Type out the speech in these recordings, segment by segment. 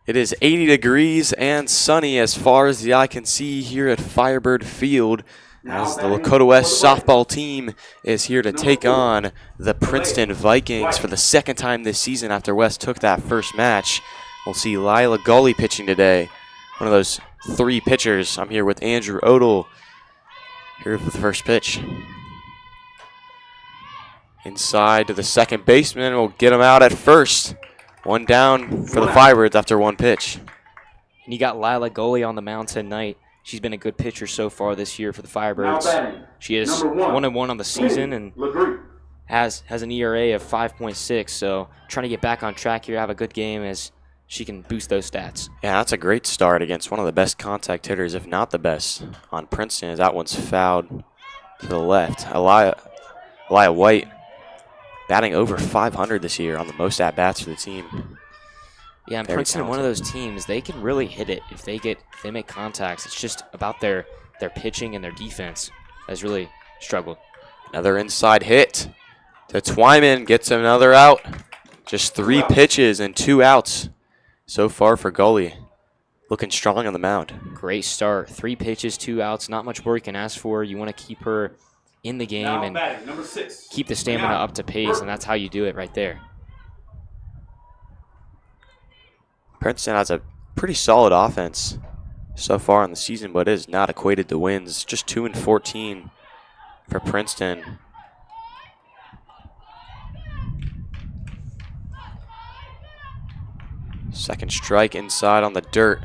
It is 80 degrees and sunny as far as the eye can see here at Firebird Field, as the Lakota West softball team is here to take on the Princeton Vikings for the second time this season after West took that first match. We'll see Lila Gully pitching today, one of those three pitchers. I'm here with Andrew Odell, here for the first pitch. Inside to the second baseman, we'll get him out at first. One down for the Firebirds after one pitch. And you got Lila Gully on the mound tonight. She's been a good pitcher so far this year for the Firebirds. She is 1-1 on the season and has an ERA of 5.6. So trying to get back on track here, have a good game as she can boost those stats. Yeah, that's a great start against one of the best contact hitters, if not the best, on Princeton, as that one's fouled to the left. Elia White batting over 500 this year on the most at-bats for the team. Yeah, and Princeton, one of those teams, they can really hit it if they make contacts. It's just about their pitching and their defense has really struggled. Another inside hit to Twyman, gets another out. Just 3 pitches and 2 outs so far for Gully. Looking strong on the mound. Great start. 3 pitches, 2 outs. Not much more you can ask for. You want to keep her in the game and keep the stamina up to pace, and that's how you do it right there. Princeton has a pretty solid offense so far in the season, but it has not equated to wins. Just 2-14 for Princeton. Second strike inside on the dirt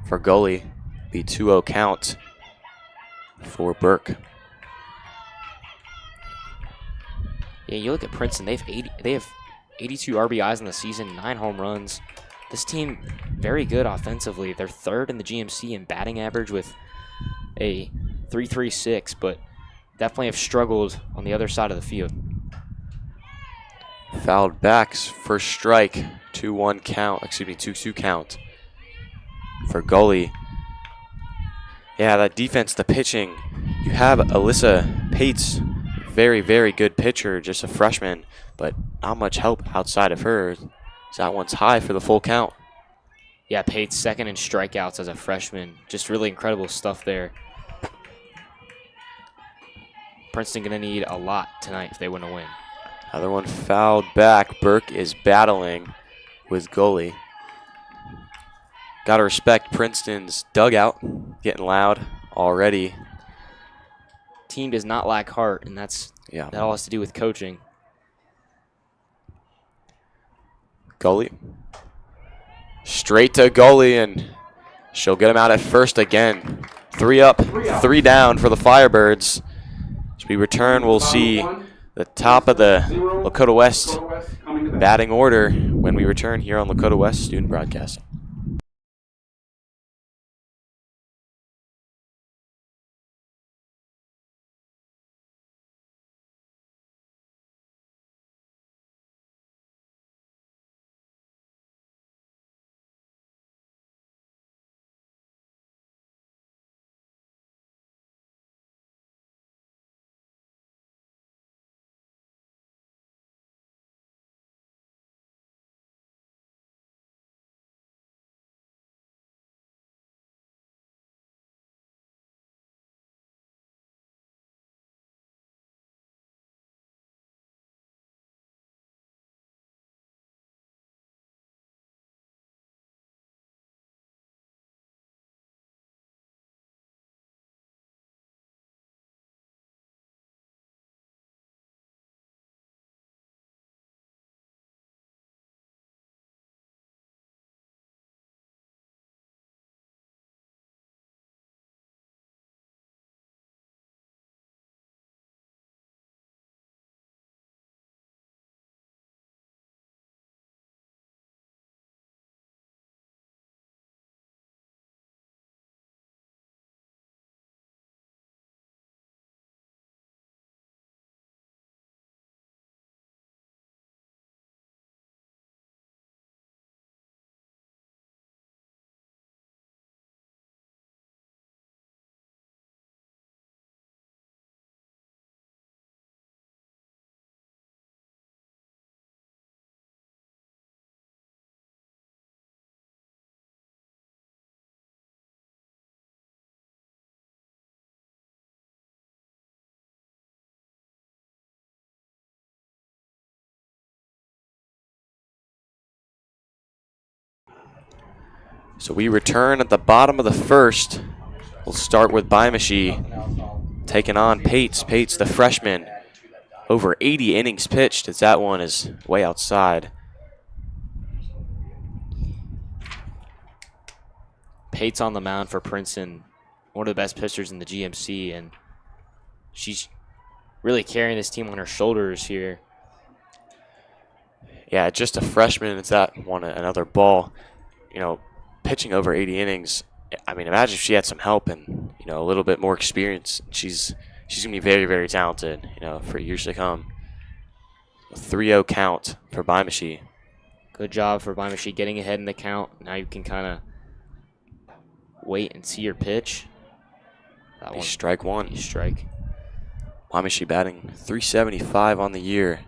for Gully. Be 2-0 count for Burke. Yeah, you look at Princeton, they have 82 RBIs in the season, 9 home runs. This team, very good offensively. They're third in the GMC in batting average with a .336, but definitely have struggled on the other side of the field. Fouled back, first strike, 2-1 count, 2-2 count for Gully. Yeah, that defense, the pitching. You have Alyssa Pates, very, very good pitcher, just a freshman, but not much help outside of her. So that one's high for the full count. Yeah, Pates second in strikeouts as a freshman. Just really incredible stuff there. Princeton going to need a lot tonight if they want to win. Another one fouled back. Burke is battling with Gully. Got to respect Princeton's dugout. Getting loud already. Team does not lack heart, and that all has to do with coaching. Gully. Straight to Gully, and she'll get him out at first again. 3 up, 3 down for the Firebirds. As we return, we'll see the top of the Lakota West batting order when we return here on Lakota West Student Broadcasting. So we return at the bottom of the first. We'll start with Bimashi taking on Pates. Pates, the freshman, over 80 innings pitched as that one is way outside. Pates on the mound for Princeton, one of the best pitchers in the GMC, and she's really carrying this team on her shoulders here. Yeah, just a freshman. It's that one another ball. You know, pitching over 80 innings. I mean, imagine if she had some help and, you know, a little bit more experience. She's going to be very, very talented, you know, for years to come. A 3-0 count for Bimashi. Good job for Bimashi getting ahead in the count. Now you can kind of wait and see your pitch. That one, strike one. You strike. Bimashi batting .375 on the year.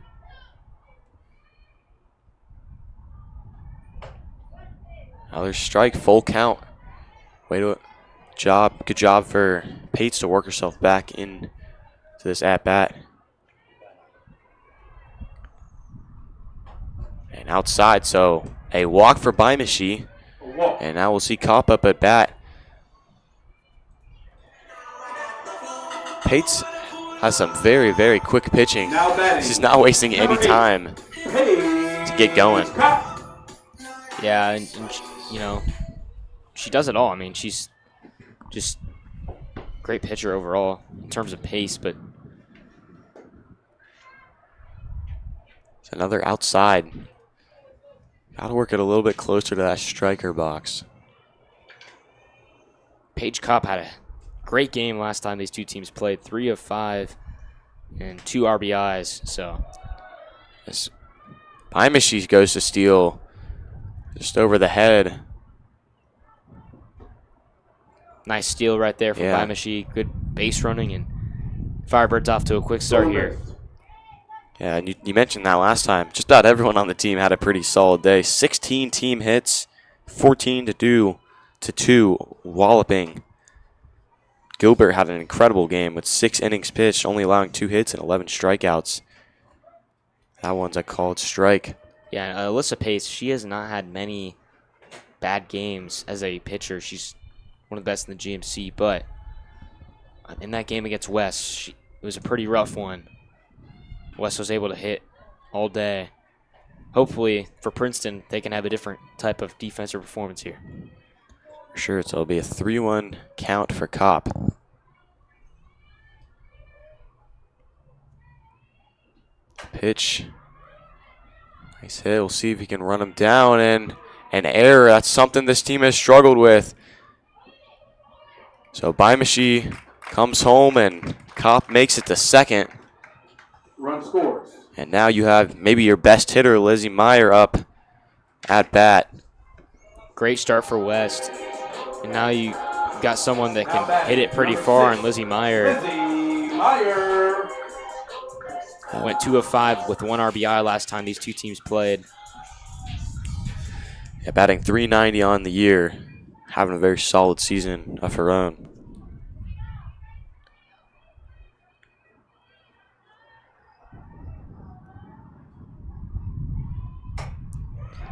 Another strike, full count. Good job for Pates to work herself back into this at-bat. And outside, so a walk for Bimashi. And now we'll see Kopp up at bat. Pates has some very, very quick pitching. She's not wasting any time to get going. Yeah, and you know, she does it all. I mean, she's just a great pitcher overall in terms of pace, but it's another outside. Got to work it a little bit closer to that striker box. Paige Kopp had a great game last time these two teams played. 3 of 5 and 2 RBIs. So this Bimashi goes to steal just over the head. Nice steal right there from Bimashi. Good base running, and Firebirds off to a quick start here. Yeah, and you mentioned that last time. Just about everyone on the team had a pretty solid day. 16 team hits, 14 to 2 walloping. Gilbert had an incredible game with 6 innings pitched, only allowing 2 hits and 11 strikeouts. That one's a called strike. Yeah, Alyssa Pace, she has not had many bad games as a pitcher. She's one of the best in the GMC, but in that game against West, it was a pretty rough one. West was able to hit all day. Hopefully, for Princeton, they can have a different type of defensive performance here. For sure, so it'll be a 3-1 count for Kopp. Pitch. Nice hit. We'll see if he can run him down. And an error. That's something this team has struggled with. So Bimashi comes home and Kopp makes it to second. Run scores. And now you have maybe your best hitter, Lizzie Meyer, up at bat. Great start for West. And now you got someone that can hit it pretty far, and Lizzie Meyer went 2 of 5 with 1 RBI last time these two teams played. Yeah, batting .390 on the year, having a very solid season of her own.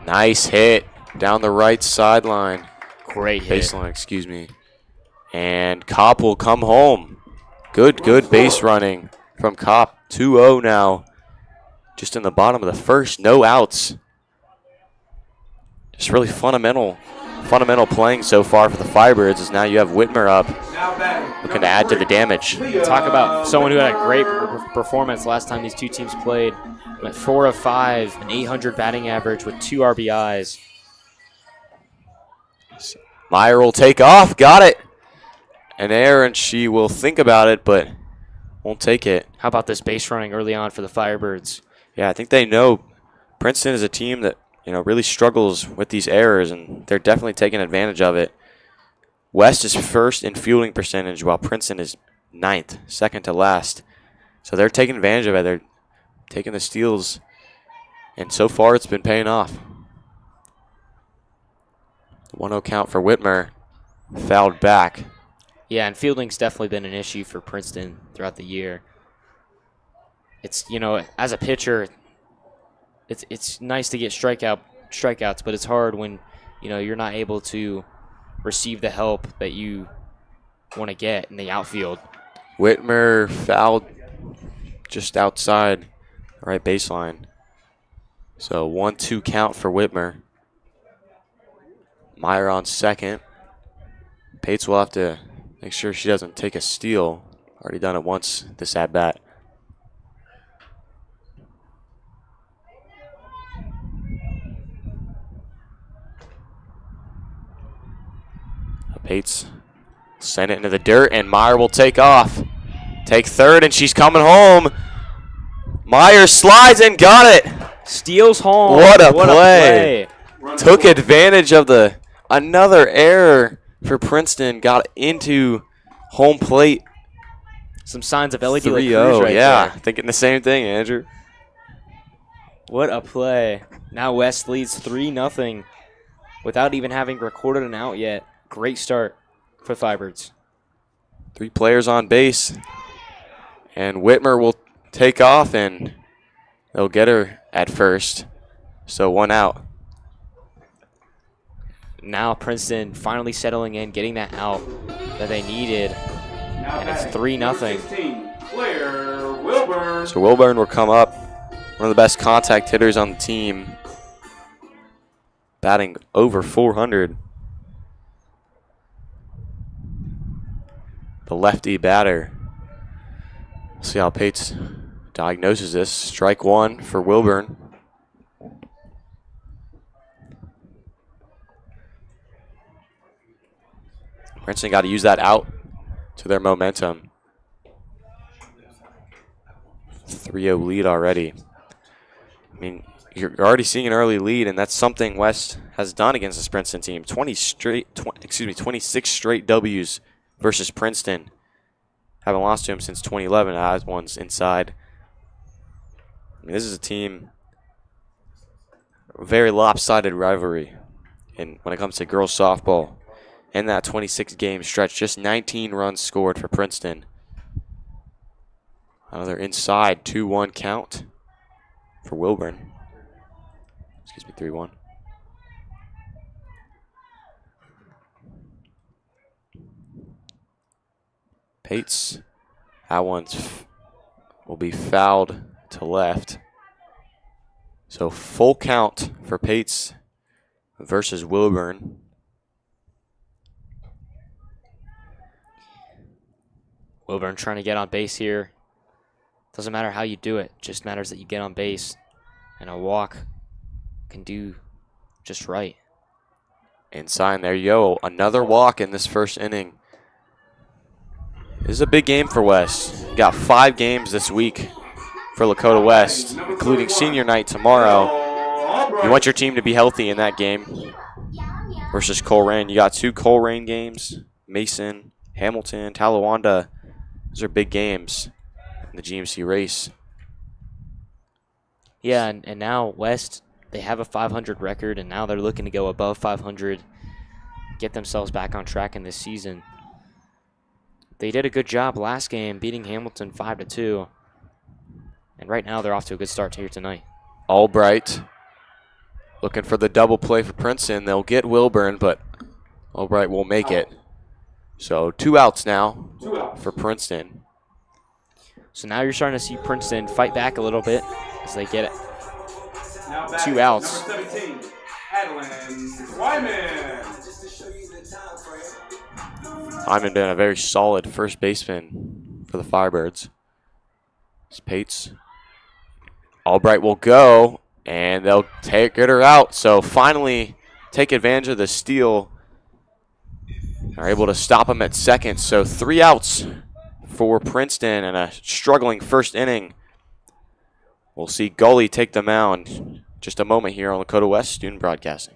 Nice hit down the right sideline. Great hit. Baseline, excuse me. And Kopp will come home. Good base running from Kopp. 2-0 now. Just in the bottom of the first, no outs. Just really fundamental playing so far for the Firebirds, as now you have Whitmer up, looking to add to the damage. Talk about someone who had a great performance last time these two teams played. Went 4 of 5, an 800 batting average with 2 RBIs. Meyer will take off. Got it. An error, and she will think about it, but won't take it. How about this base running early on for the Firebirds? Yeah, I think they know Princeton is a team that, you know, really struggles with these errors, and they're definitely taking advantage of it. West is first in fielding percentage, while Princeton is 9th, second to last. So they're taking advantage of it. They're taking the steals, and so far it's been paying off. 1-0 count for Whitmer, fouled back. Yeah, and fielding's definitely been an issue for Princeton throughout the year. It's, you know, as a pitcher, it's nice to get strikeouts, but it's hard when, you know, you're not able to receive the help that you want to get in the outfield. Whitmer fouled just outside the right baseline. So 1-2 count for Whitmer. Meyer on second. Pates will have to make sure she doesn't take a steal. Already done it once this at-bat. Pates send it into the dirt, and Meyer will take off. Take third, and she's coming home. Meyer slides and got it. Steals home. What a play. Took advantage of another error for Princeton. Got into home plate. Some signs of LED 3-0. right Yeah, there. thinking the same thing, Andrew. What a play. Now West leads 3-0 without even having recorded an out yet. Great start for Firebirds. 3 players on base. And Whitmer will take off, and they'll get her at first. So 1 out. Now Princeton finally settling in, getting that out that they needed. And it's 3-0. So Wilburn will come up. One of the best contact hitters on the team. Batting over 400. The lefty batter. See how Pates diagnoses this. Strike 1 for Wilburn. Princeton got to use that out to their momentum. 3-0 lead already. I mean, you're already seeing an early lead, and that's something West has done against this Princeton team. 26 straight W's versus Princeton. Haven't lost to him since 2011. That one's inside. I mean, this is a team, very lopsided rivalry. And when it comes to girls softball, in that 26-game stretch, just 19 runs scored for Princeton. Another inside 2-1 count for Wilburn. Excuse me, 3-1. Pates, that one's will be fouled to left. So full count for Pates versus Wilburn. Wilburn trying to get on base here. Doesn't matter how you do it, just matters that you get on base. And a walk can do just right. Inside, there you go. Another walk in this first inning. This is a big game for West. You got 5 games this week for Lakota West, including senior night tomorrow. You want your team to be healthy in that game versus Colerain. You got 2 Colerain games, Mason, Hamilton, Talawanda. Those are big games in the GMC race. Yeah, and now West, they have a 500 record, and now they're looking to go above 500, get themselves back on track in this season. They did a good job last game, beating Hamilton 5-2. And right now, they're off to a good start here tonight. Albright looking for the double play for Princeton. They'll get Wilburn, but Albright will make it. So 2 outs now for Princeton. So now you're starting to see Princeton fight back a little bit as they get it. 2 outs. Hyman been a very solid first baseman for the Firebirds. It's Pates. Albright will go, and they'll get her out. So finally take advantage of the steal. Are able to stop him at second. So 3 outs for Princeton and a struggling first inning. We'll see Gully take the mound just a moment here on Lakota West Student Broadcasting.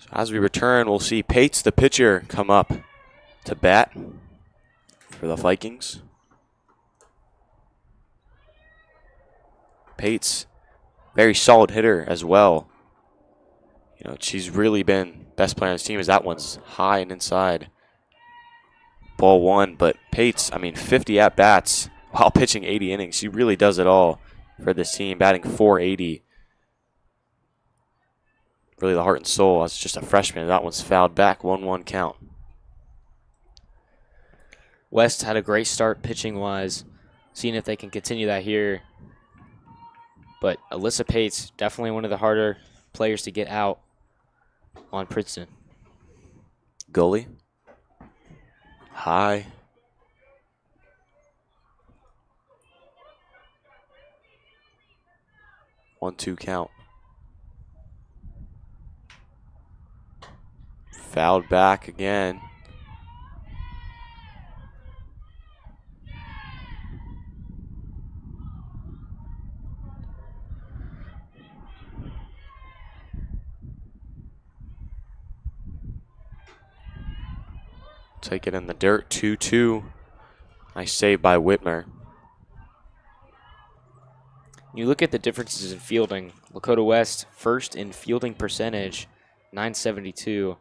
So as we return, we'll see Pates, the pitcher, come up to bat for the Vikings. Pates, very solid hitter as well. You know, she's really been best player on this team as that one's high and inside. Ball one, but Pates, I mean, 50 at-bats while pitching 80 innings. She really does it all for this team, batting .480. Really the heart and soul as just a freshman. That one's fouled back, 1-1 count. West had a great start pitching-wise, seeing if they can continue that here. But Alyssa Pates, definitely one of the harder players to get out on Princeton. Goalie. High. One-two count. Fouled back again. Take it in the dirt, 2-2. Nice save by Whitmer. You look at the differences in fielding. Lakota West first in fielding percentage, .972.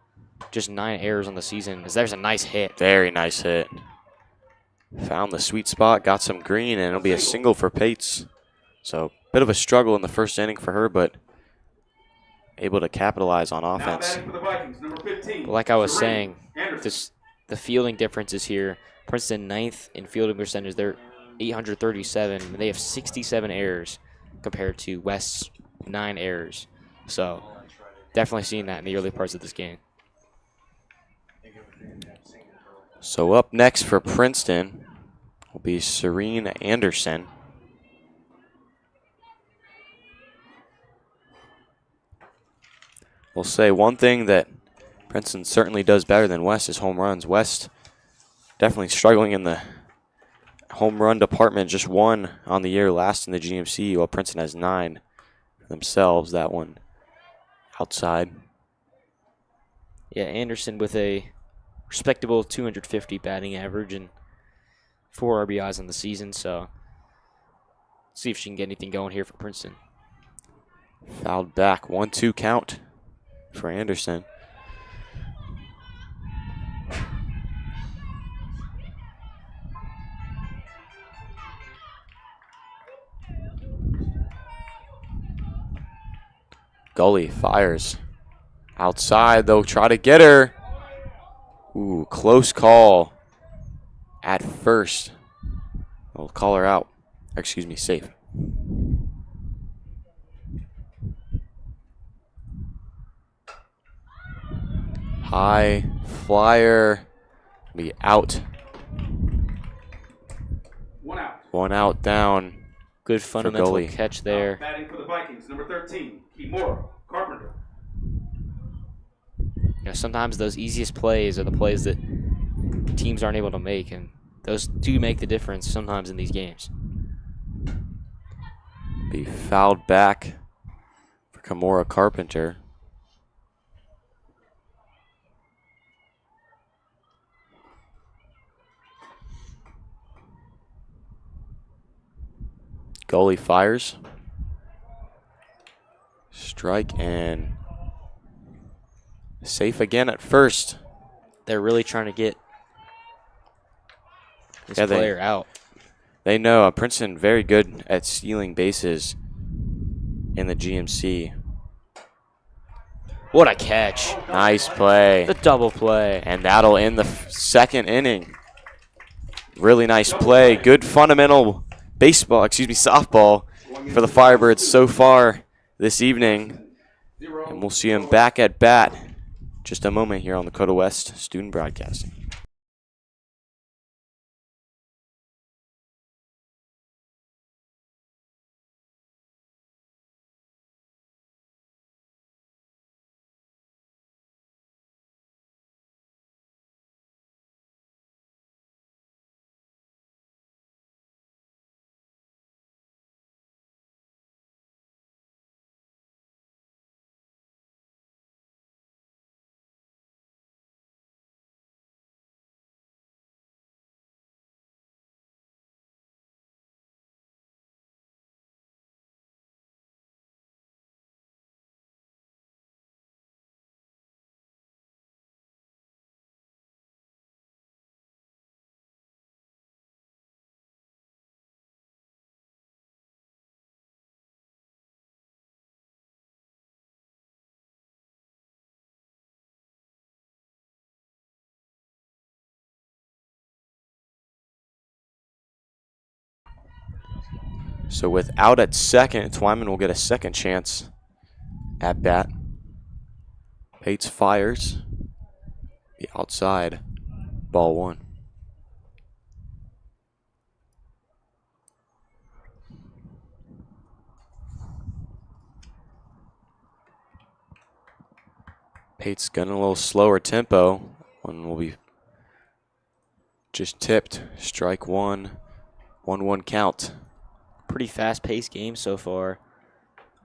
Just 9 errors on the season. There's a nice hit. Very nice hit. Found the sweet spot, got some green, and it'll be a single for Pates. So, bit of a struggle in the first inning for her, but able to capitalize on offense. For the Vikings, number 15, Like I was Serena saying, Anderson. the fielding differences here. Princeton 9th in fielding percentage. They're 837. And they have 67 errors compared to West's 9 errors. So definitely seeing that in the early parts of this game. So up next for Princeton will be Serena Anderson. We'll say one thing that Princeton certainly does better than West is home runs. West definitely struggling in the home run department, just 1 on the year, last in the GMC, while Princeton has 9 for themselves. That one outside. Yeah, Anderson with a respectable 250 batting average and 4 RBIs on the season. So see if she can get anything going here for Princeton. Fouled back, 1-2 count for Anderson. Gully fires. Outside, they'll try to get her. Ooh, close call at first. They'll call her out. Excuse me, safe. High flyer. Be out. 1 out. 1 out down. Good fundamental goalie. catch there. Batting for the Vikings, number 13, Kimura Carpenter. You know, sometimes those easiest plays are the plays that teams aren't able to make, and those do make the difference sometimes in these games. Be fouled back for Kimura Carpenter. Goalie fires. Strike and safe again at first. They're really trying to get this Yeah, player out. They know Princeton very good at stealing bases in the GMC. What a catch. Nice play. The double play. And that'll end the second inning. Really nice play. Good fundamental softball for the Firebirds so far this evening. And we'll see them back at bat just a moment here on the Lakota West Student Broadcasting. So with out at second, Twyman will get a second chance at bat. Pates fires. The outside. Ball 1. Pates gunning a little slower tempo. One will be just tipped. Strike 1. 1-1 count. Pretty fast-paced game so far.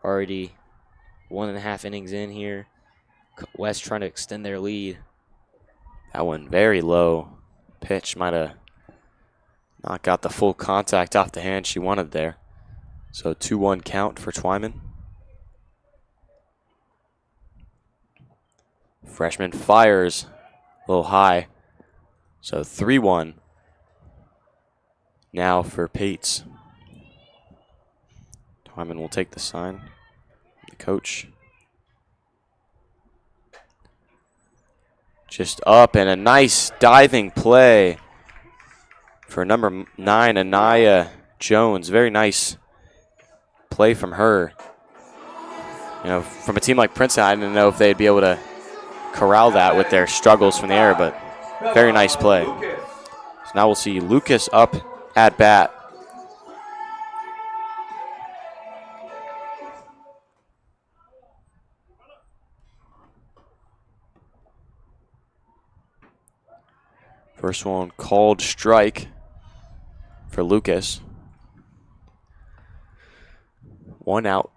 Already 1.5 innings in here. West trying to extend their lead. That one very low. Pitch might have not got the full contact off the hand she wanted there. So 2-1 count for Twyman. Freshman fires a little high. So 3-1 now for Pates. Twyman will take the sign. The coach. Just up and a nice diving play for number 9, Anaya Jones. Very nice play from her. You know, from a team like Princeton, I didn't know if they'd be able to corral that with their struggles from the air, but very nice play. So now we'll see Lucas up at bat. First one called strike for Lucas. 1 out.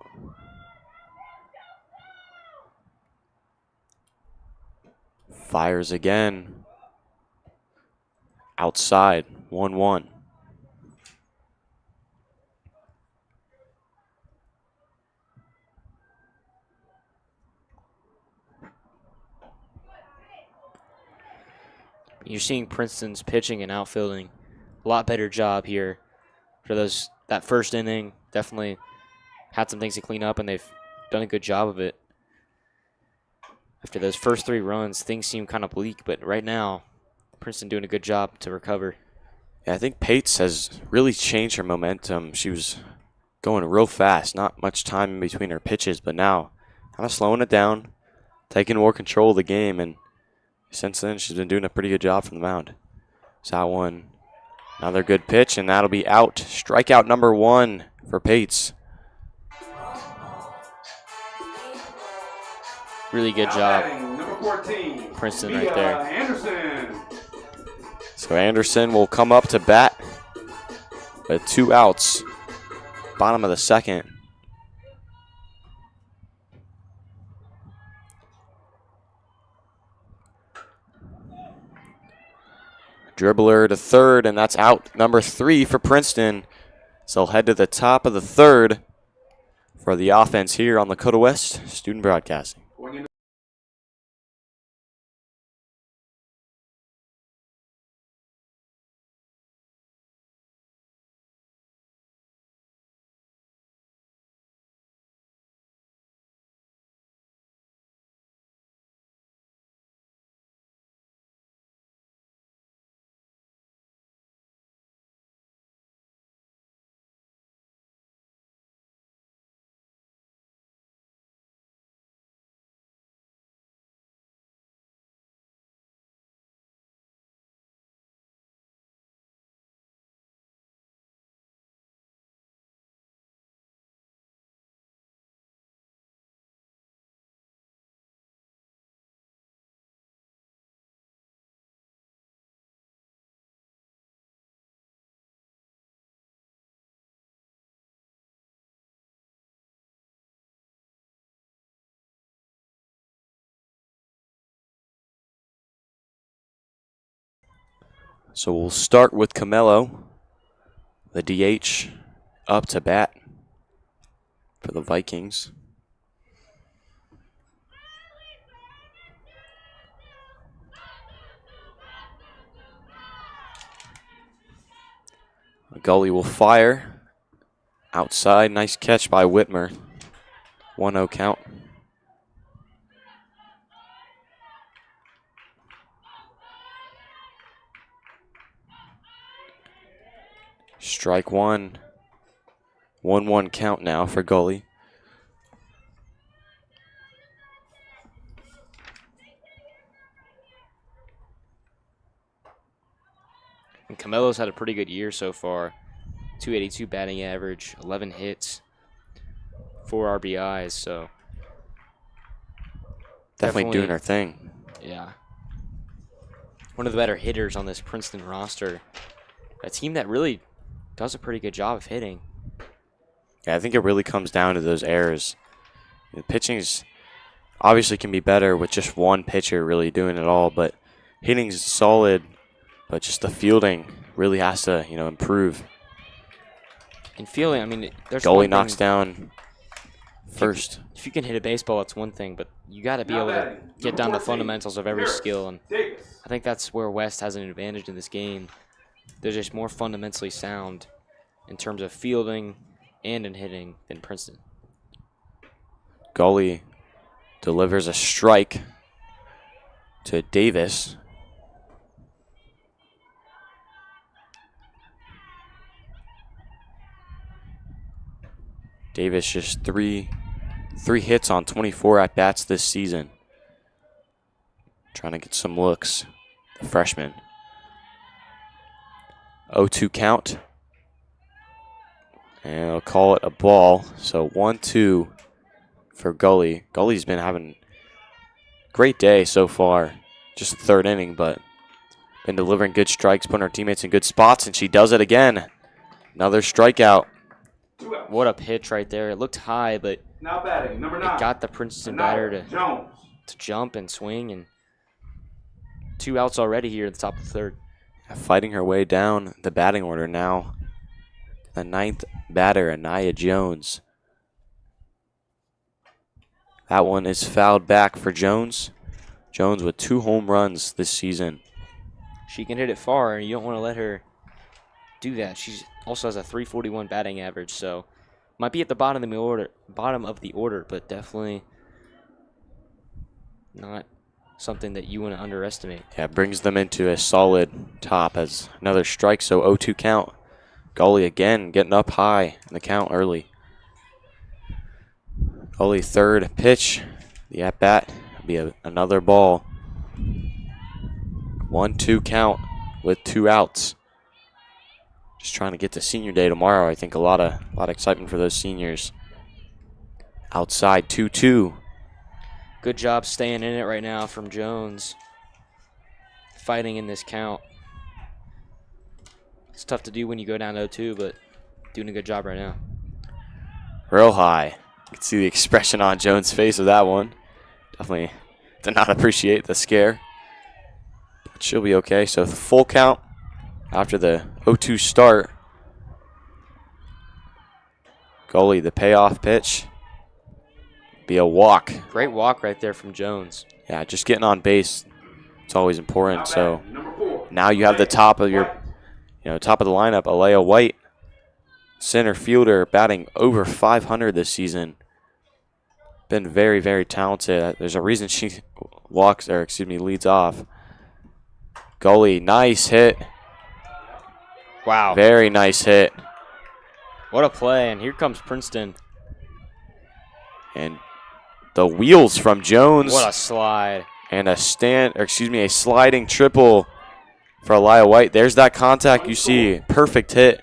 Fires again. Outside, 1-1. You're seeing Princeton's pitching and outfielding a lot better job here for that first inning. Definitely had some things to clean up, and they've done a good job of it. After those first 3 runs, things seem kind of bleak, but right now, Princeton doing a good job to recover. Yeah, I think Pates has really changed her momentum. She was going real fast, not much time in between her pitches, but now kind of slowing it down, taking more control of the game, and since then she's been doing a pretty good job from the mound. So that one, another good pitch, and that'll be out. Strikeout number 1 for Pates. Really good job, Number 14, Princeton right there. Anderson. So Anderson will come up to bat with 2 outs. Bottom of the second. Dribbler to third, and that's out number 3 for Princeton. So he'll head to the top of the third for the offense here on Lakota West Student Broadcasting. So we'll start with Camelo, the DH, up to bat for the Vikings. Gully will fire. Outside, nice catch by Whitmer. 1-0 count. Strike 1. 1-1 count now for Gully. And Camelo's had a pretty good year so far. 282 batting average, 11 hits, 4 RBIs, so Definitely doing her thing. Yeah. One of the better hitters on this Princeton roster. A team that really does a pretty good job of hitting. Yeah, I think it really comes down to those errors. The pitching's obviously can be better with just one pitcher really doing it all, but hitting's solid, but just the fielding really has to, improve. And fielding, I mean, there's Goalie knocks down first. If you can hit a baseball, it's one thing, but you got to be able to get down the fundamentals of every skill, and I think that's where West has an advantage in this game. They're just more fundamentally sound in terms of fielding and in hitting than Princeton. Goalie delivers a strike to Davis. Davis just three hits on 24 at-bats this season. Trying to get some looks, the freshman. 0-2 count. And I'll call it a ball. So 1-2 for Gully. Gully's been having a great day so far. Just the third inning, but been delivering good strikes, putting her teammates in good spots, and she does it again. Another strikeout. What a pitch right there. It looked high, but Now batting, number 9. it got the Princeton batter to Jones. jump and swing, and 2 outs already here at the top of the third. Fighting her way down the batting order now. The 9th batter, Anaya Jones. That one is fouled back for Jones. Jones with 2 home runs this season. She can hit it far, and you don't want to let her do that. She also has a 341 batting average, so might be at the bottom of the order, but definitely not something that you want to underestimate. Yeah, brings them into a solid top as another strike, so 0-2 count. Gully again getting up high in the count early. Gully third pitch. The at-bat will be another ball. 1-2 count with 2 outs. Just trying to get to senior day tomorrow. I think a lot of excitement for those seniors. Outside 2-2. Good job staying in it right now from Jones. Fighting in this count. It's tough to do when you go down 0-2, but doing a good job right now. Real high. You can see the expression on Jones' face of that one. Definitely did not appreciate the scare. But she'll be okay. So the full count after the 0-2 start. Goalie, the payoff pitch. Be a walk. Great walk right there from Jones. Yeah, just getting on base. It's always important. So now you have the top of your, top of the lineup, Alea White, center fielder, batting over 500 this season. Been very, very talented. There's a reason she leads off. Goalie, nice hit. Wow. Very nice hit. What a play, and here comes Princeton. And the wheels from Jones. What a slide. And a sliding triple for Alea White. There's that contact you see. Perfect hit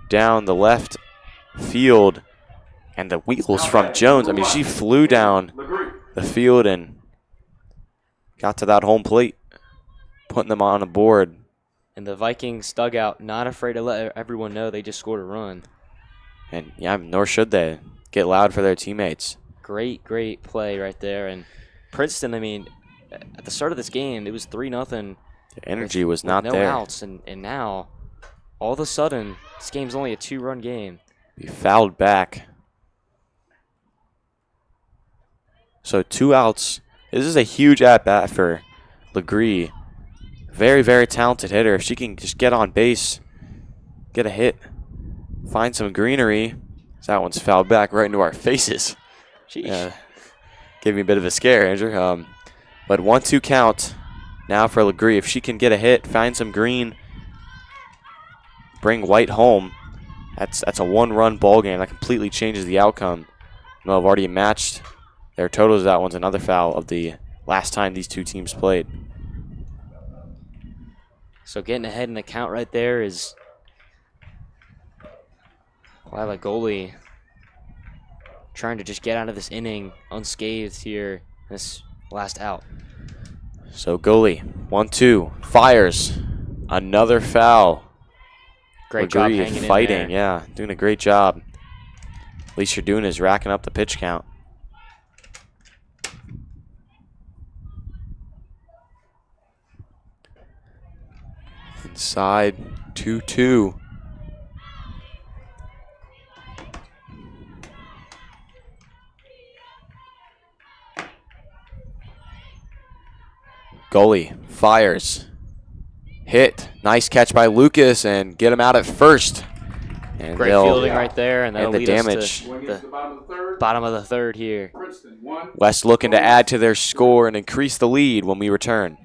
down the left field. And the wheels from Jones. I mean, she flew down the field and got to that home plate, putting them on a board. And the Vikings dugout not afraid to let everyone know they just scored a run. And, yeah, nor should they. Get loud for their teammates. Great, great play right there. And Princeton, I mean, at the start of this game, it was 3-0. The energy was not no there. No outs, and now, all of a sudden, this game's only a 2-run game. We fouled back. So 2 outs. This is a huge at-bat for Legree. Very, very talented hitter. If she can just get on base, get a hit, find some greenery. That one's fouled back right into our faces. Sheesh. Gave me a bit of a scare, Andrew. But 1-2 count now for Legree. If she can get a hit, find some green, bring White home, That's a one-run ball game. That completely changes the outcome. No, I've already matched their totals. That one's another foul of the last time these two teams played. So getting ahead in the count right there is Lila goalie trying to just get out of this inning unscathed here. This last out. So goalie, 1-2, fires. Another foul. Great job Legree hanging fighting, in there. yeah, doing a great job. Least you're doing is racking up the pitch count. Inside, 2-2. Goalie fires. Hit. Nice catch by Lucas and get him out at first. And Great they'll fielding right there, and that'll end the lead us damage. to Going the into the bottom of the third. bottom of the third here. Princeton 1. West looking to add to their score and increase the lead when we return.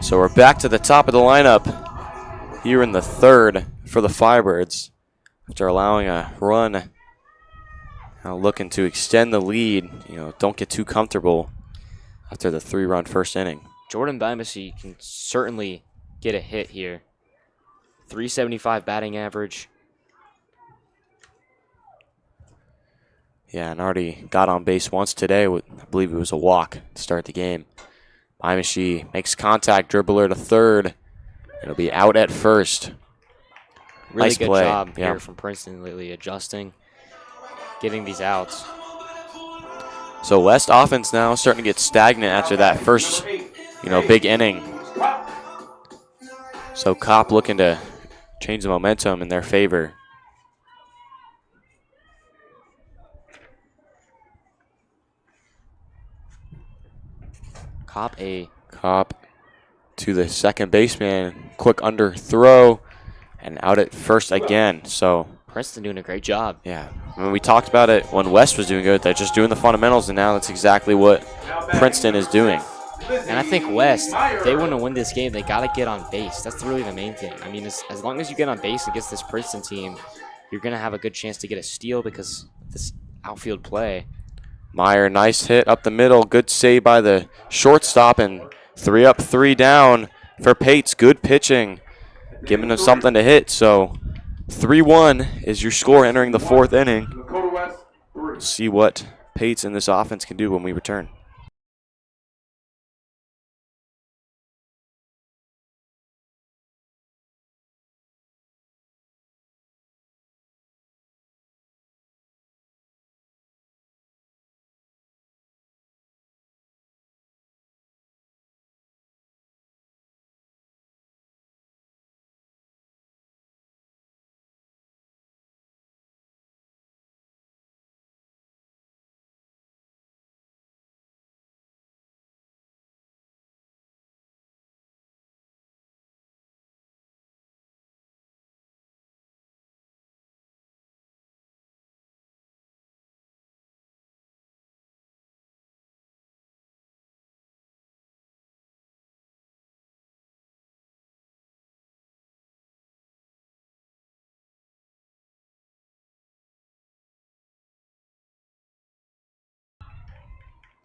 So we're back to the top of the lineup here in the third for the Firebirds. After allowing a run, now looking to extend the lead. Don't get too comfortable after the 3-run first inning. Jordan Bimacy can certainly get a hit here. 375 batting average. Yeah, and already got on base once today. I believe it was a walk to start the game. Bimacy makes contact, dribbler to third. It'll be out at first. Really Nice good play. job Yeah. here from Princeton lately, adjusting, getting these outs. So West offense now starting to get stagnant after that first, big inning. So Kopp looking to change the momentum in their favor. Kopp to the second baseman, quick under throw, and out at first again. So Princeton doing a great job. yeah, when we talked about it when West was doing good, they're just doing the fundamentals, and now that's exactly what Princeton is doing. And I think West, if they want to win this game, they got to get on base. That's really the main thing. I mean, as long as you get on base against this Princeton team, you're going to have a good chance to get a steal because of this outfield play. Meyer, nice hit up the middle. Good save by the shortstop, and 3 up, 3 down for Pates. Good pitching, giving them something to hit. So 3-1 is your score entering the 4th inning. Lakota West 3. See what Pates and this offense can do when we return.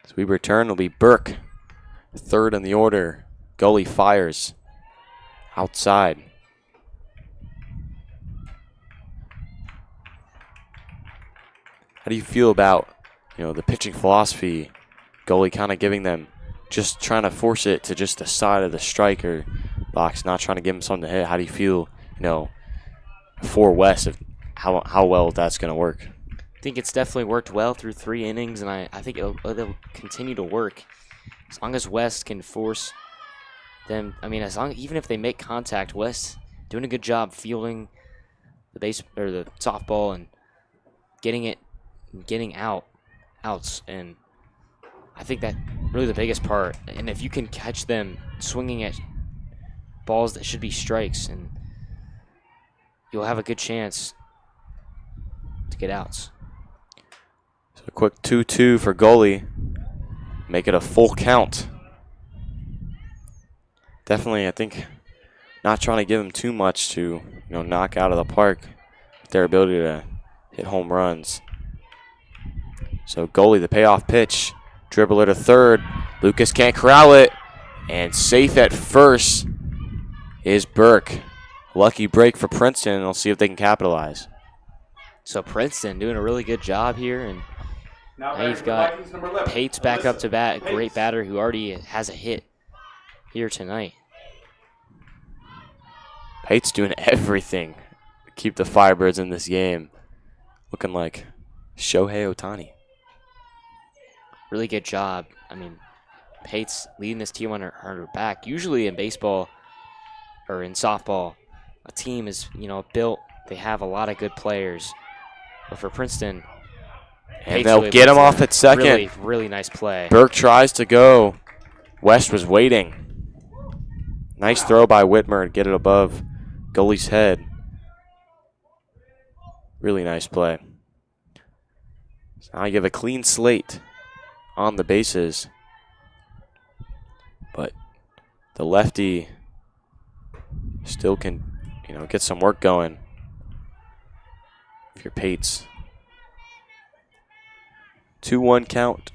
As we return, it'll be Burke, third in the order. Goalie fires outside. How do you feel about, the pitching philosophy? Goalie kind of giving them, just trying to force it to just the side of the striker box, not trying to give them something to hit. How do you feel, for West, of how well that's going to work? I think it's definitely worked well through 3 innings, and I think it'll continue to work as long as West can force them. I mean, even if they make contact, West doing a good job fielding the base or the softball and getting outs, and I think that really the biggest part. And if you can catch them swinging at balls that should be strikes, and you'll have a good chance to get outs. So a quick 2-2 for goalie. Make it a full count. Definitely, I think, not trying to give them too much to, knock out of the park with their ability to hit home runs. So goalie, the payoff pitch. Dribbler to third. Lucas can't corral it. And safe at first is Burke. Lucky break for Princeton, and we'll see if they can capitalize. So Princeton doing a really good job here, and now you've got Vikings number 11, Pates back up to bat, a great Pates. batter who already has a hit here tonight. Pate's doing everything to keep the Firebirds in this game. Looking like Shohei Ohtani. Really good job. I mean, Pates leading this team on her back. Usually in baseball or in softball, a team is, built. They have a lot of good players. But for Princeton, And Pates they'll really get him lets off at second. Really, really nice play. Burke tries to go. West was waiting. Nice throw by Whitmer to get it above goalie's head. Really nice play. So now you have a clean slate on the bases. But the lefty still can, get some work going. If you're Pates. 2-1 count.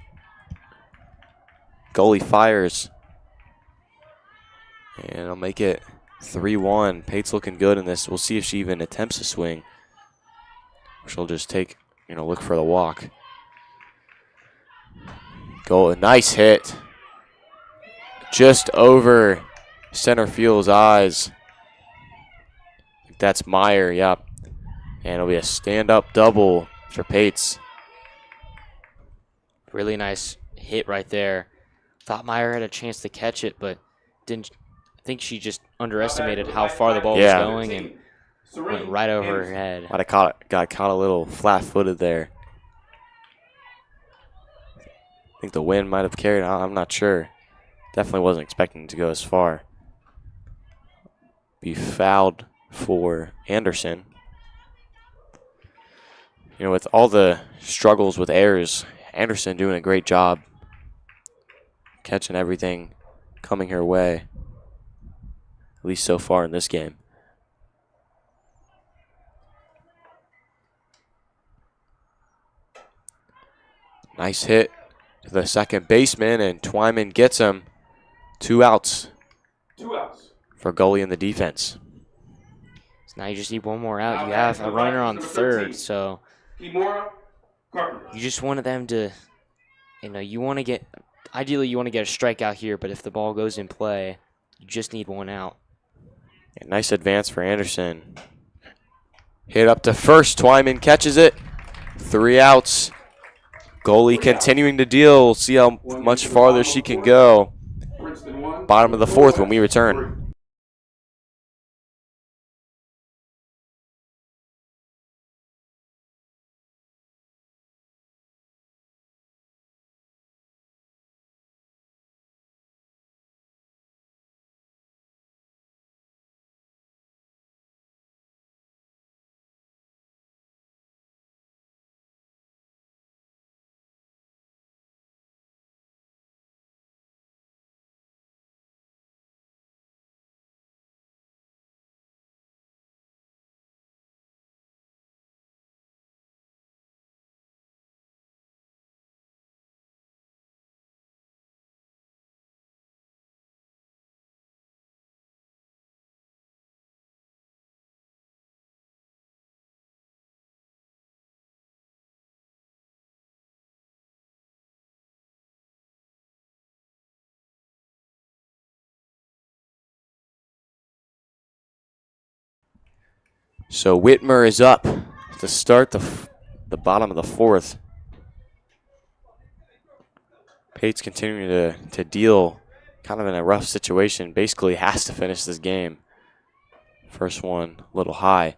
Goalie fires. And I'll make it 3-1. Pate's looking good in this. We'll see if she even attempts a swing. She'll just take, look for the walk. Goal, nice hit. Just over center field's eyes. That's Meyer, yep. And it'll be a stand-up double for Pates. Really nice hit right there. Thought Meyer had a chance to catch it, but didn't. I think she just underestimated how far the ball was going and went right over her head. Might have got caught a little flat-footed there. I think the wind might have carried on. I'm not sure. Definitely wasn't expecting to go as far. Be fouled for Anderson. With all the struggles with errors, Anderson doing a great job catching everything coming her way, at least so far in this game. Nice hit to the second baseman, and Twyman gets him. 2 outs. 2 outs. For goalie in the defense. So now you just need one more out. You have a runner on third, so Kimura, Carpenter. you just wanted them to, you want to get, ideally you want to get a strikeout here, but if the ball goes in play, you just need 1 out. A nice advance for Anderson. Hit up to first. Twyman catches it. 3 outs. Goalie continuing to deal. We'll see how much farther she can go. Bottom of the 4th when we return. So Whitmer is up to start the bottom of the fourth. Pate's continuing to deal kind of in a rough situation. Basically has to finish this game. First one a little high.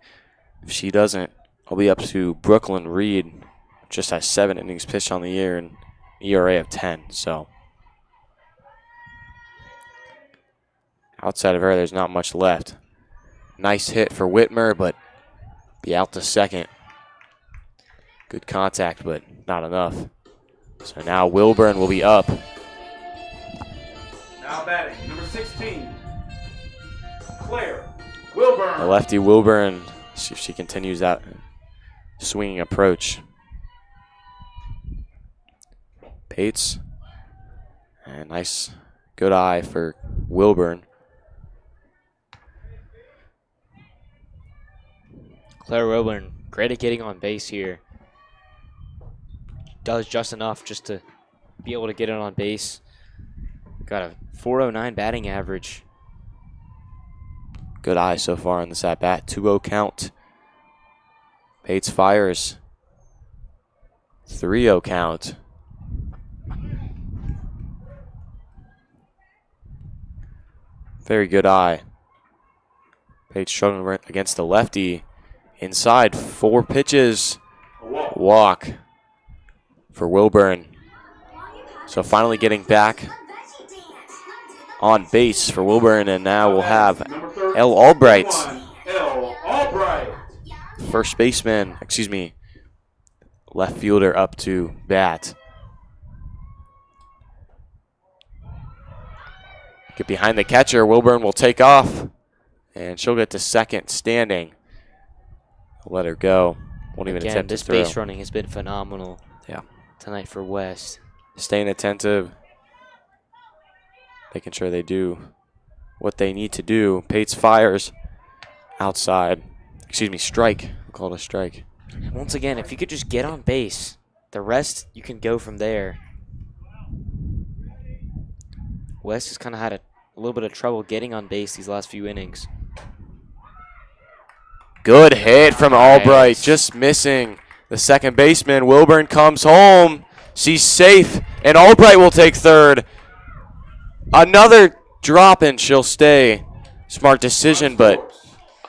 If she doesn't, I'll be up to Brooklyn Reed. Just has 7 innings pitched on the year and ERA of 10. So outside of her, there's not much left. Nice hit for Whitmer, but be out to second. Good contact, but not enough. So now Wilburn will be up. Now batting, number 16, Claire Wilburn. The lefty Wilburn, see if she continues that swinging approach. Pates, and nice, good eye for Wilburn. Claire Wilburn, great at getting on base here. Does just enough just to be able to get it on base. Got a .409 batting average. Good eye so far in this at-bat. 2-0 count. Pates fires. 3-0 count. Very good eye. Pates struggling right against the lefty. Inside, 4 pitches. Walk for Wilburn. So finally getting back on base for Wilburn, and now we'll have L. Albright, first baseman, left fielder up to bat. Get behind the catcher. Wilburn will take off, and she'll get to second standing. Let her go. Won't even attempt to throw. This base running has been phenomenal. Yeah. Tonight for West. Staying attentive, making sure they do what they need to do. Pates fires outside. Strike. We'll call it a strike. Once again, if you could just get on base, the rest you can go from there. West has kind of had a little bit of trouble getting on base these last few innings. Good hit from Albright, just missing the second baseman. Wilburn comes home. She's safe, and Albright will take third. Another drop, and she'll stay. Smart decision, but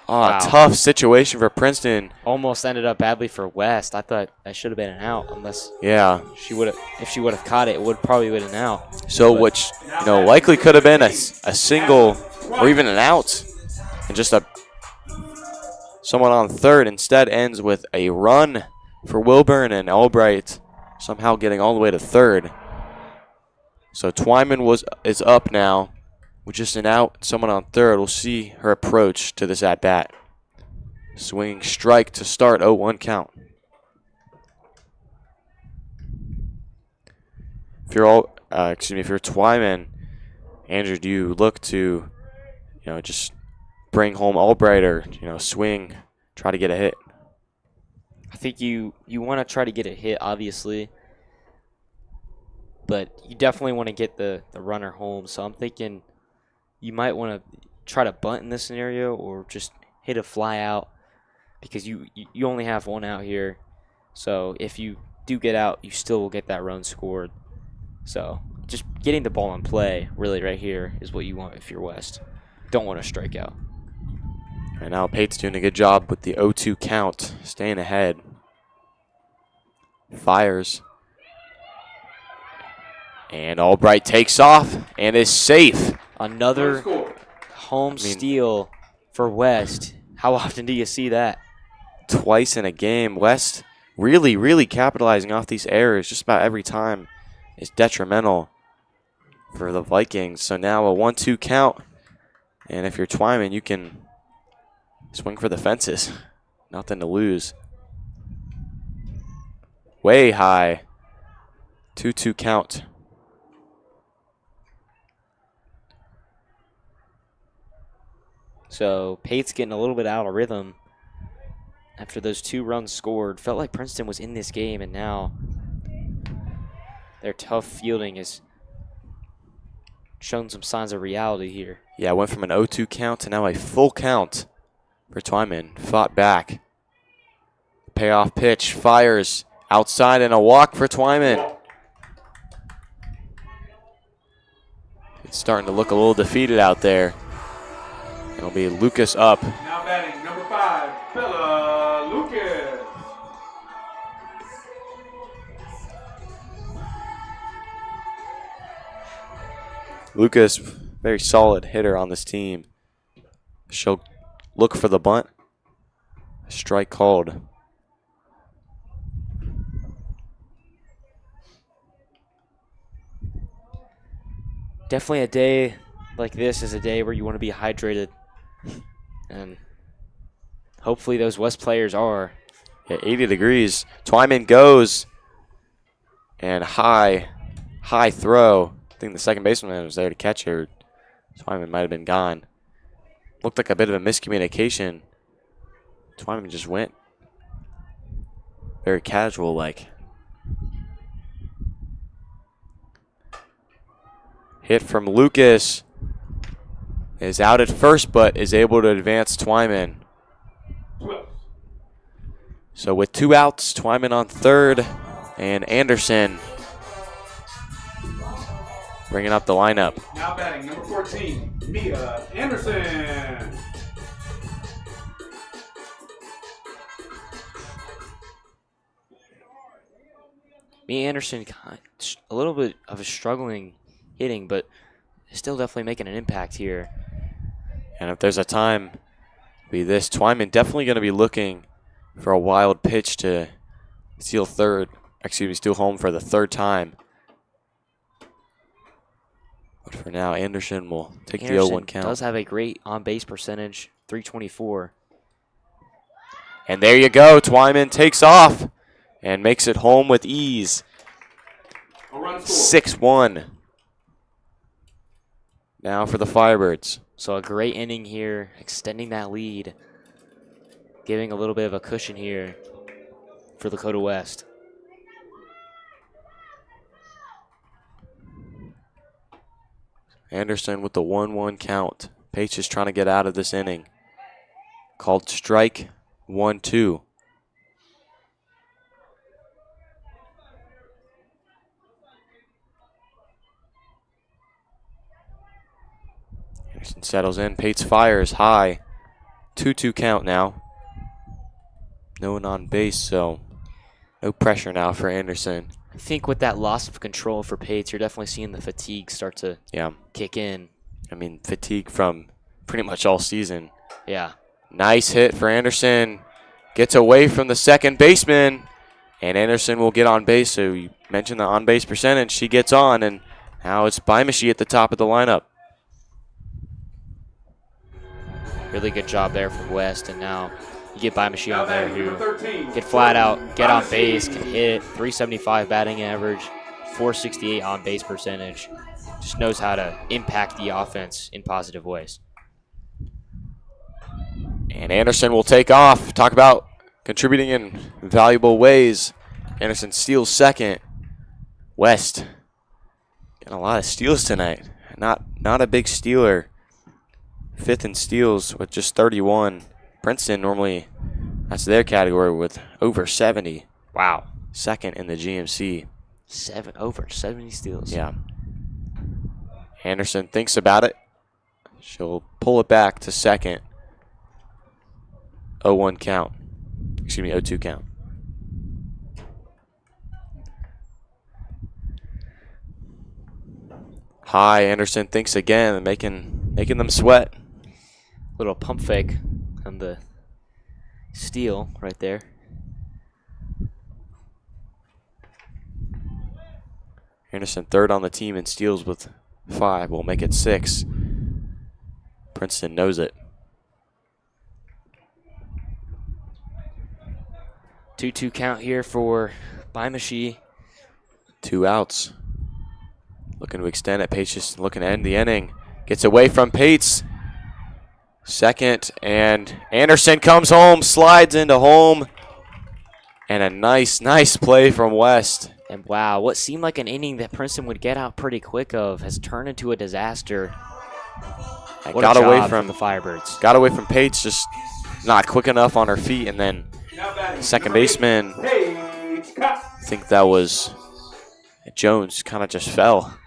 Wow. Tough situation for Princeton. Almost ended up badly for West. I thought that should have been an out, unless she would have. If she would have caught it, it would probably been an out. So, which likely could have been a single or even an out, and just someone on third. Instead, ends with a run for Wilburn, and Albright somehow getting all the way to third. So Twyman is up now with just an out, someone on third. We'll see her approach to this at-bat. Swinging strike to start, 0-1 count. If you're Twyman, Andrew, do you look to, just bring home Albright, or swing, try to get a hit? I think you want to try to get a hit, obviously, but you definitely want to get the runner home. So I'm thinking you might want to try to bunt in this scenario, or just hit a fly out, because you only have one out here. So if you do get out, you still will get that run scored. So just getting the ball in play really right here is what you want if you're West. Don't want to strike out. Right now Pate's doing a good job with the 0-2 count, staying ahead. Fires. And Albright takes off and is safe. Another home steal for West. How often do you see that? Twice in a game. West really, really capitalizing off these errors just about every time is detrimental for the Vikings. So now a 1-2 count. And if you're Twyman, you can swing for the fences. Nothing to lose. Way high. 2-2 count. So Pate's getting a little bit out of rhythm after those 2 runs scored. Felt like Princeton was in this game, and now their tough fielding has shown some signs of reality here. Yeah, went from an 0-2 count to now a full count for Twyman. Fought back. Payoff pitch. Fires outside and a walk for Twyman. It's starting to look a little defeated out there. It'll be Lucas up. Now batting number 5, Bella Lucas. Lucas, very solid hitter on this team. She'll look for the bunt. Strike called. Definitely a day like this is a day where you want to be hydrated. And hopefully those West players are. Yeah, 80 degrees. Twyman goes. And high throw. I think the second baseman was there to catch her. Twyman might have been gone. Looked like a bit of a miscommunication. Twyman just went very casual like. Hit from Lucas. Is out at first, but is able to advance Twyman. So with 2 outs, Twyman on third, and Anderson bringing up the lineup. Now batting number 14, Mia Anderson. Mia Anderson, a little bit of a struggling hitting, but still definitely making an impact here. And if there's a time be this, Twyman definitely going to be looking for a wild pitch to steal home for the third time. But for now, Anderson will take the 0-1 count. Does have a great on-base percentage, 324. And there you go. Twyman takes off and makes it home with ease. 6-1. Now for the Firebirds. So a great inning here, extending that lead, giving a little bit of a cushion here for Lakota West. Anderson with the 1-1 count. Paige is trying to get out of this inning. Called strike 1-2. Anderson settles in. Pates fires high. 2-2 count now. No one on base, so no pressure now for Anderson. I think with that loss of control for Pates, you're definitely seeing the fatigue start to kick in. I mean, fatigue from pretty much all season. Yeah. Nice hit for Anderson. Gets away from the second baseman. And Anderson will get on base. So you mentioned the on-base percentage. She gets on, and now it's Bimashi at the top of the lineup. Really good job there from West, and now you get Bimashi on there who can flat out get on base, can hit, 375 batting average, 468 on base percentage. Just knows how to impact the offense in positive ways. And Anderson will take off. Talk about contributing in valuable ways. Anderson steals second. West getting a lot of steals tonight. Not a big stealer. 5th in steals with just 31. Princeton normally, that's their category with over 70. Wow. 2nd in the GMC. Over 70 steals. Yeah. Anderson thinks about it. She'll pull it back to second. 0-1 count. 0-2 count. High. Anderson thinks again, making them sweat. Little pump fake on the steal right there. Anderson third on the team in steals with 5. We'll make it 6. Princeton knows it. 2-2 count here for Bimashi. 2 outs. Looking to extend it. Pates just looking to end the inning. Gets away from Pates. Second, and Anderson comes home, slides into home. And a nice play from West. And wow, what seemed like an inning that Princeton would get out pretty quick of has turned into a disaster. What got a away job from the Firebirds. Got away from Pates, just not quick enough on her feet, and then second baseman, I think that was Jones, kind of just fell.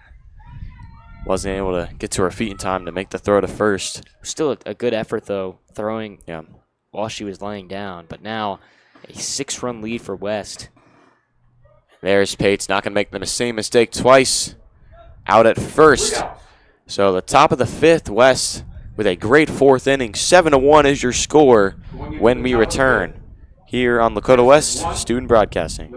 Wasn't able to get to her feet in time to make the throw to first. Still a good effort, though, throwing Yeah. while she was laying down. But now a 6-run lead for West. There's Pates, not going to make the same mistake twice. Out at first. So the top of the 5th, West with a great 4th inning. 7-1 is your score when we return here on Lakota West Student Broadcasting.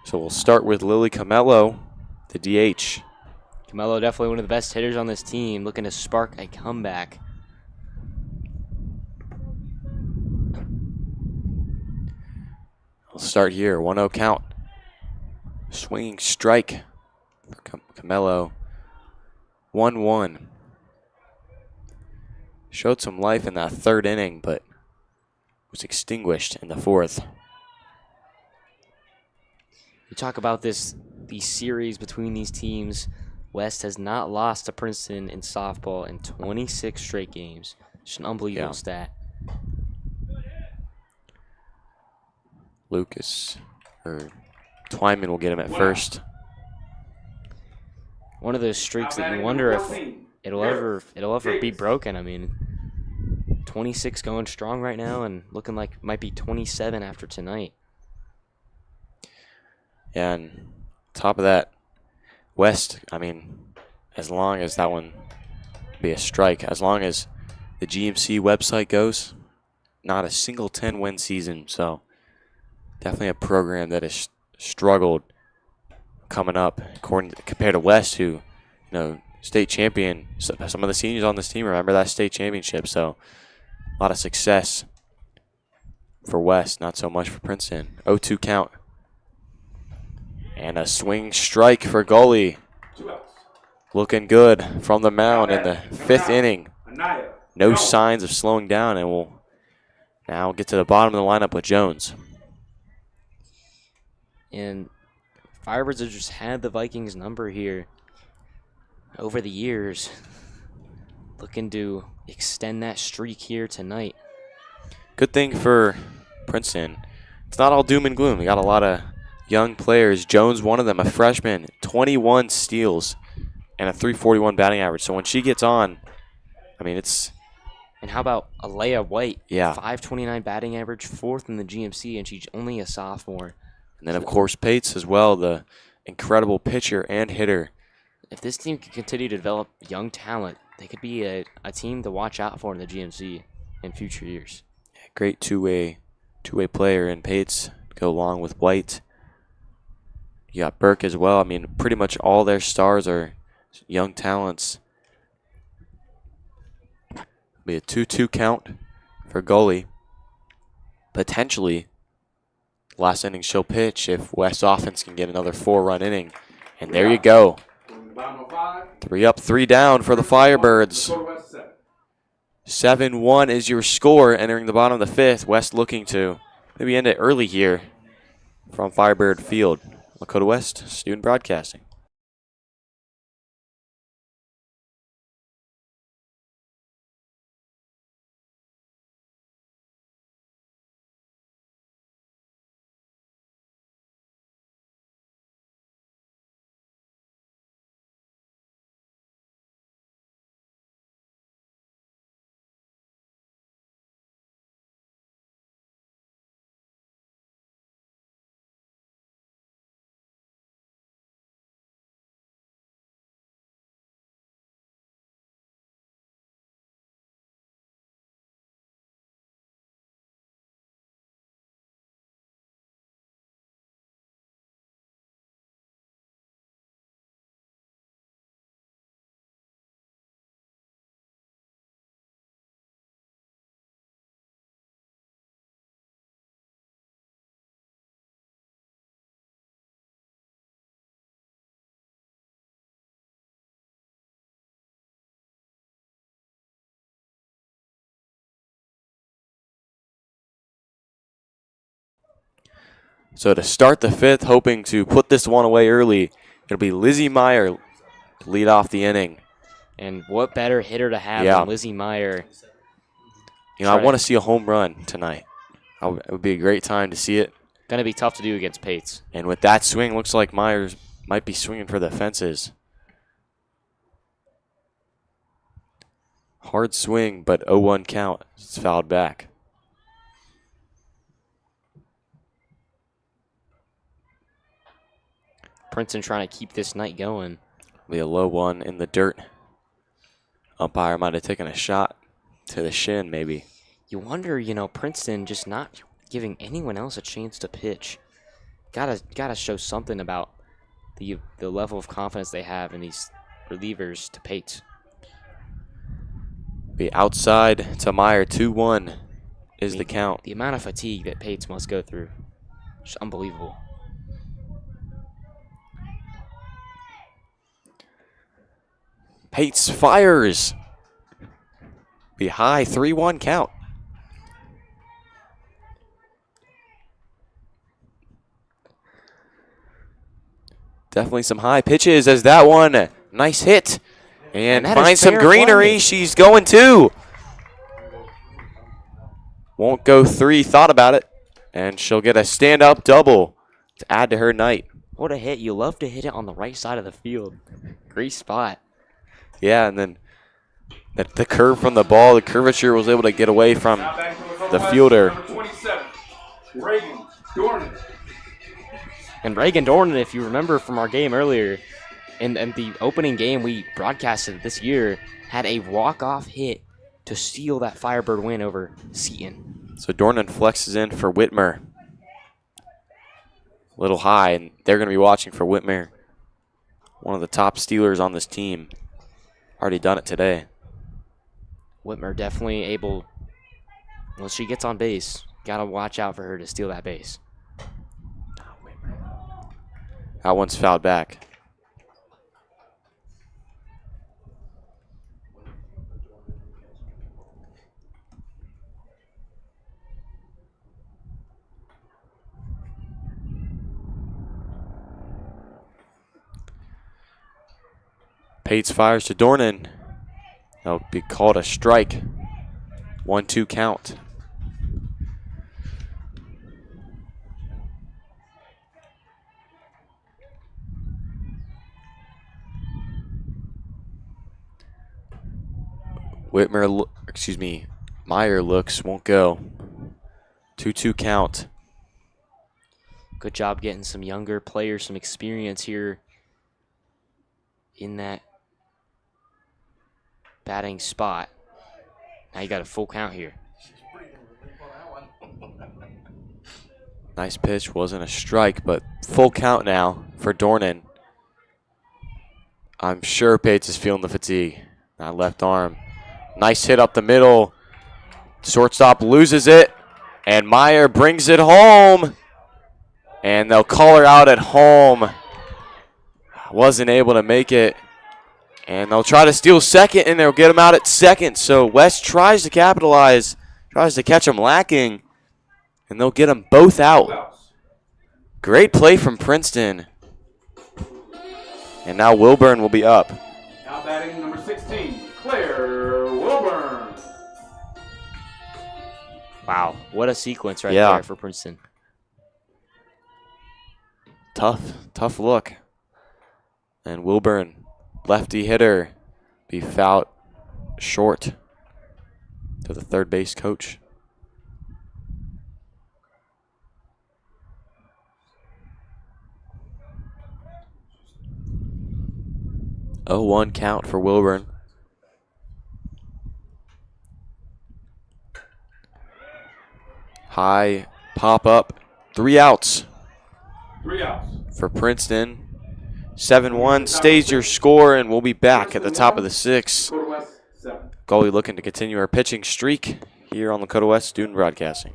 So we'll start with Lily Camello, the DH. Camelo definitely one of the best hitters on this team, looking to spark a comeback. We'll start here, 1-0 count. Swinging strike for Camello, 1-1. Showed some life in that 3rd inning, but was extinguished in the 4th. You talk about these series between these teams. West has not lost to Princeton in softball in 26 straight games. Just an unbelievable stat. Twyman will get him at first. One of those streaks that you wonder if it'll ever be broken. I mean, 26 going strong right now and looking like it might be 27 after tonight. And top of that, West, I mean, as long as that one be a strike, as long as the GMC website goes, not a single 10-win season. So definitely a program that has struggled coming up compared to West, who, state champion. Some of the seniors on this team remember that state championship. So a lot of success for West, not so much for Princeton. 0-2 count. And a swing strike for Gully. Looking good from the mound in the 5th inning. No signs of slowing down, and we'll now get to the bottom of the lineup with Jones. And Firebirds have just had the Vikings number here over the years. Looking to extend that streak here tonight. Good thing for Princeton. It's not all doom and gloom. We got a lot of young players. Jones, one of them, a freshman, 21 steals and a .341 batting average. So when she gets on, I mean, it's... And how about Alea White? Yeah. .529 batting average, 4th in the GMC, and she's only a sophomore. And then, of course, Pates as well, the incredible pitcher and hitter. If this team can continue to develop young talent, they could be a team to watch out for in the GMC in future years. Great two-way player in Pates, go along with White. You got Burke as well. I mean, pretty much all their stars are young talents. Be a 2-2 count for Gully. Potentially, last inning she'll pitch if West offense can get another 4-run inning. And there you go. Bottom of 5. 3 up, 3 down for the Firebirds. Dakota West 7. 7-1 is your score entering the bottom of the 5th. West looking to maybe end it early here from Firebird Field. Lakota West, Student Broadcasting. So to start the 5th, hoping to put this one away early, it'll be Lizzie Meyer to lead off the inning. And what better hitter to have Yeah. than Lizzie Meyer? You know, I want to see a home run tonight. It would be a great time to see it. Going to be tough to do against Pates. And with that swing, looks like Myers might be swinging for the fences. Hard swing, but 0-1 count. It's fouled back. Princeton trying to keep this night going. Be a low one in the dirt. Umpire might have taken a shot to the shin, maybe. You wonder, Princeton just not giving anyone else a chance to pitch. Gotta show something about the level of confidence they have in these relievers to Pates. Be outside to Meyer. 2-1 is the count. The amount of fatigue that Pates must go through is unbelievable. Pates fires. Be high. 3-1 count. Definitely some high pitches as that one. Nice hit. And that is finds some fair greenery. play. She's going 2. Won't go 3. Thought about it. And she'll get a stand-up double to add to her night. What a hit. You love to hit it on the right side of the field. Great spot. Yeah, and then the curve from the ball, the curvature was able to get away from Now back to Dakota the West, fielder. Number 27. Reagan Dornan. And Reagan Dornan, if you remember from our game earlier, in the opening game we broadcasted this year, had a walk-off hit to seal that Firebird win over Seton. So Dornan flexes in for Whitmer. A little high, and they're going to be watching for Whitmer. One of the top Steelers on this team. Already done it today. Whitmer definitely able, once she gets on base, got to watch out for her to steal that base. That one's fouled back. Pates fires to Dornan. That'll be called a strike. 1-2 count. Meyer looks, won't go. 2-2 count. Good job getting some younger players, some experience here in that batting spot. Now you got a full count here. Nice pitch, wasn't a strike, but full count now for Dornan. I'm sure Pates is feeling the fatigue. That left arm. Nice hit up the middle. Shortstop loses it, and Meyer brings it home. And they'll call her out at home. Wasn't able to make it And they'll try to steal second, and they'll get him out at second. So West tries to capitalize, tries to catch him lacking, and they'll get them both out. Great play from Princeton. And now Wilburn will be up. Now batting number 16, Claire Wilburn. Wow, what a sequence right there for Princeton. Tough look. And Wilburn, lefty hitter, be fouled short to the third base coach. 0-1 count for Wilburn. High pop up, 3 outs. 3 outs. For Princeton. 7-1 stays your score, and we'll be back at the top of the 6th. Dakota West, 7. Goalie looking to continue our pitching streak here on Lakota West Student Broadcasting.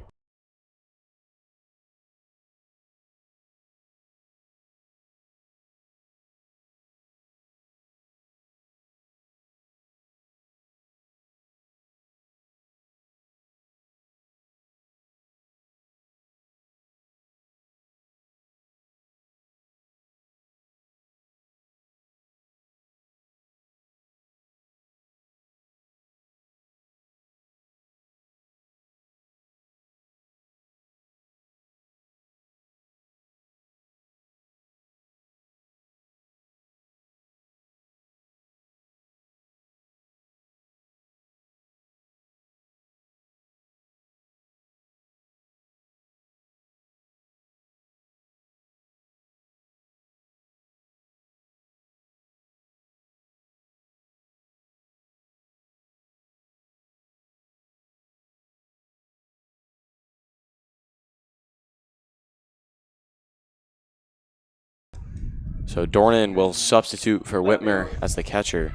So Dornan will substitute for Whitmer as the catcher.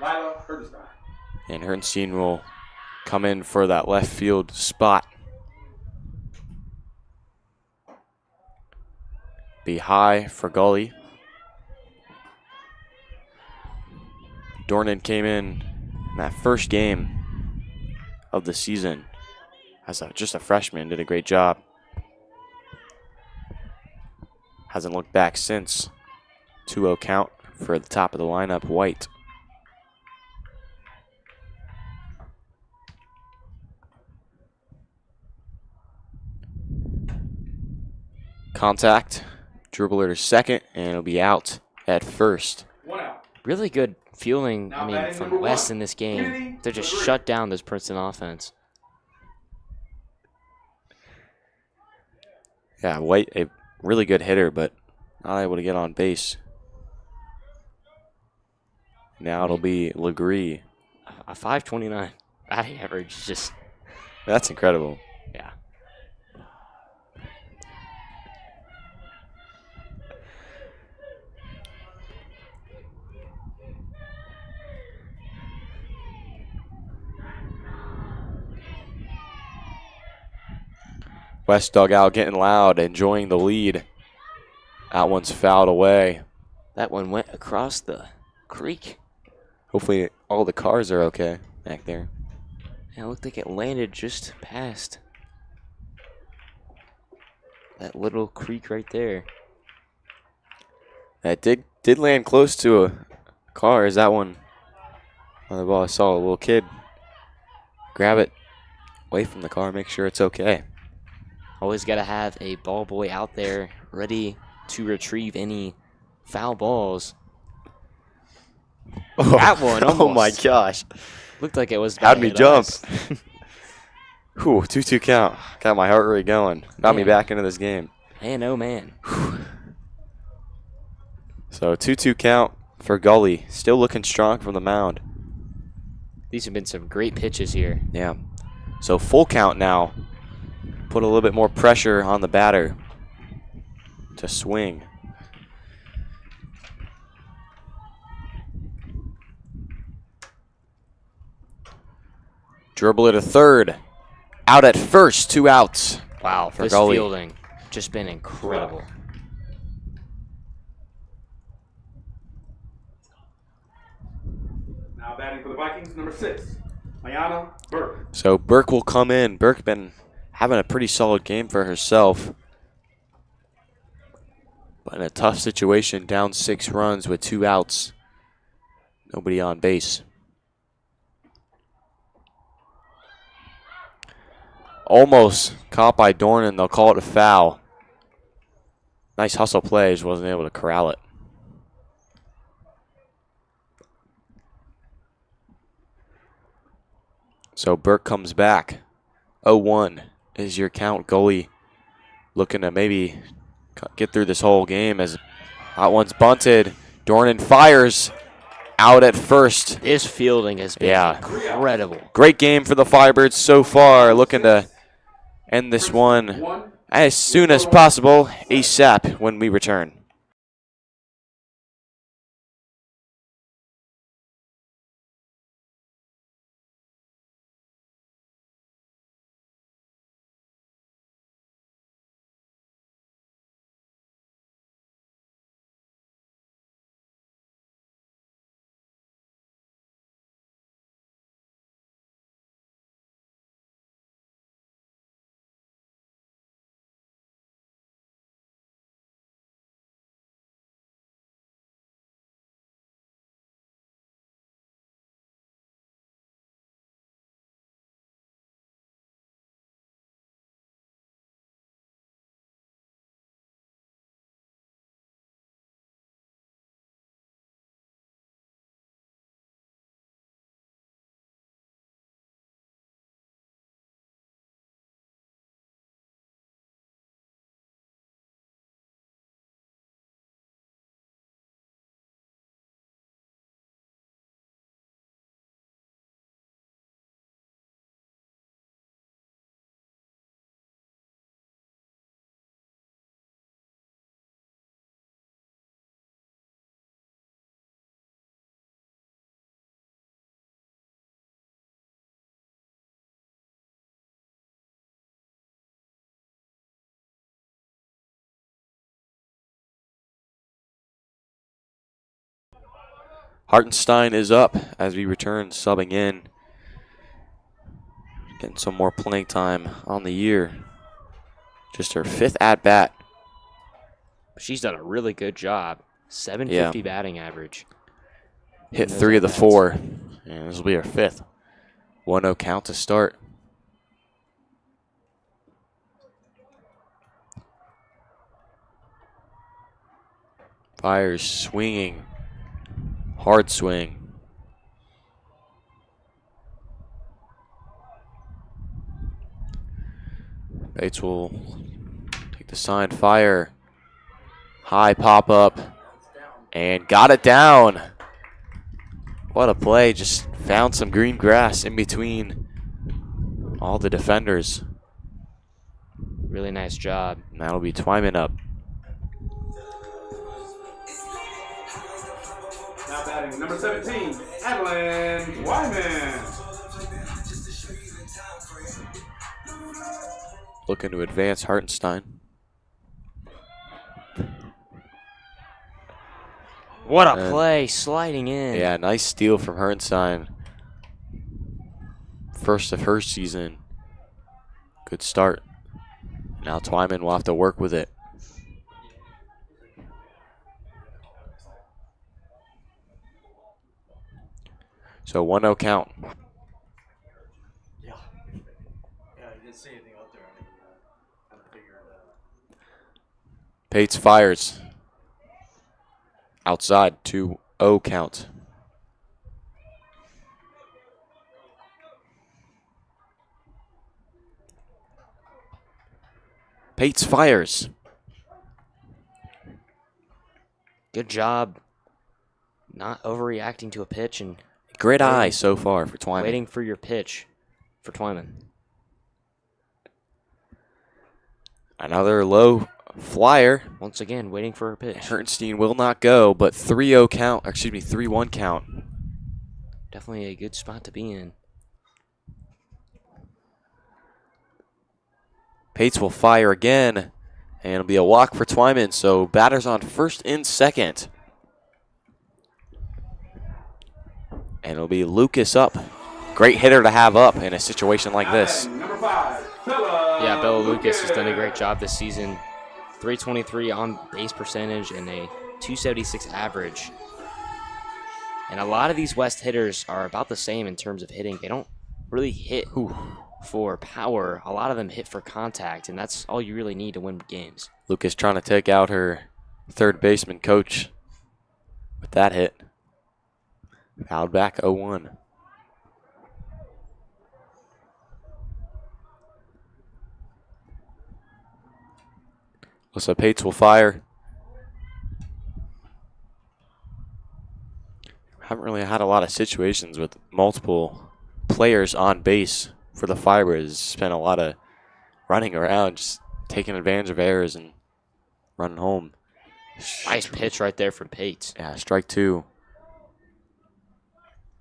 Lila Herdenstein. And Herdenstein will come in for that left field spot. Be high for Gully. Dornan came in that first game of the season as just a freshman, did a great job. Hasn't looked back since. 2-0 count for the top of the lineup, White. Contact, dribbler to second, and it'll be out at first. 1 out. Really good fielding, Now I mean, batting from number West 1, in this game. Kennedy They're just Madrid. shut down this Princeton offense. Yeah, White, a really good hitter, but not able to get on base. Now it'll be Legree. A 5.29 batting average is just, That's incredible. yeah. West dugout getting loud, enjoying the lead. That one's fouled away. That one went across the creek. Hopefully all the cars are okay back there. Yeah, it looked like it landed just past that little creek right there. That did land close to a car. Is that one on the ball? I saw a little kid grab it away from the car, make sure it's okay. Always got to have a ball boy out there ready to retrieve any foul balls. Oh, That one Oh my almost. gosh. Looked like it was How'd about me to hit jump? us. Whew, 2-2 count. Got my heart rate going. Got me Man. back into this game. Man, oh man. So 2-2 count for Gully. Still looking strong from the mound. These have been some great pitches here. Yeah. So full count now. Put a little bit more pressure on the batter to swing. Dribble it to third. Out at first, 2 outs. Wow, For this Gully. fielding just been incredible. batting for the Vikings, number 6, Ayana Burke. So Burke will come in. Burke been having a pretty solid game for herself. But in a tough situation, down 6 runs with 2 outs. Nobody on base. Almost caught by Dornan. They'll call it a foul. Nice hustle play. Just wasn't able to corral it. So Burke comes back. 0-1 is your count. Goalie looking to maybe get through this whole game as that one's bunted. Dornan fires out at first. His fielding has been incredible. Great game for the Firebirds so far. Looking to end this one as soon as possible, ASAP, when we return. Hartenstein is up as we return, subbing in. Getting some more playing time on the year. Just her 5th at-bat. She's done a really good job. 750 batting average. Hit 3 of the 4. And this will be her 5th. 1-0 count to start. Fires swinging. Hard swing. Bates will take the sign, fire. High pop up. And got it down. What a play. Just found some green grass in between all the defenders. Really nice job. And that'll be Twyman up. Now batting number 17, Adeline Wyman. Looking to advance Hartenstein. What a play, sliding in. Yeah, nice steal from Hartenstein. First of her season. Good start. Now Twyman will have to work with it. So 1-0 count. Yeah, you didn't see anything out there. I figured Pates fires. Outside, 2-0 count. Pates fires. Good job not overreacting to a pitch and Great eye so far for Twyman. waiting for your pitch for Twyman. Another low flyer. Once again, waiting for her pitch. Hertenstein will not go, but 3-0 count, excuse me, 3-1 count. Definitely a good spot to be in. Pates will fire again, and it'll be a walk for Twyman, so batters on first and second. And it'll be Lucas up. Great hitter to have up in a situation like this. Number 5, Bella. Yeah, Bella Lucas has done a great job this season. 323 on base percentage and a 276 average. And a lot of these West hitters are about the same in terms of hitting. They don't really hit for power. A lot of them hit for contact, and that's all you really need to win games. Lucas trying to take out her third baseman coach with that hit. Fouled back 0-1. Alyssa Pates will fire. Haven't really had a lot of situations with multiple players on base for the Firebirds. It's been a lot of running around, just taking advantage of errors and running home. Nice pitch right there from Pates. Yeah, strike 2.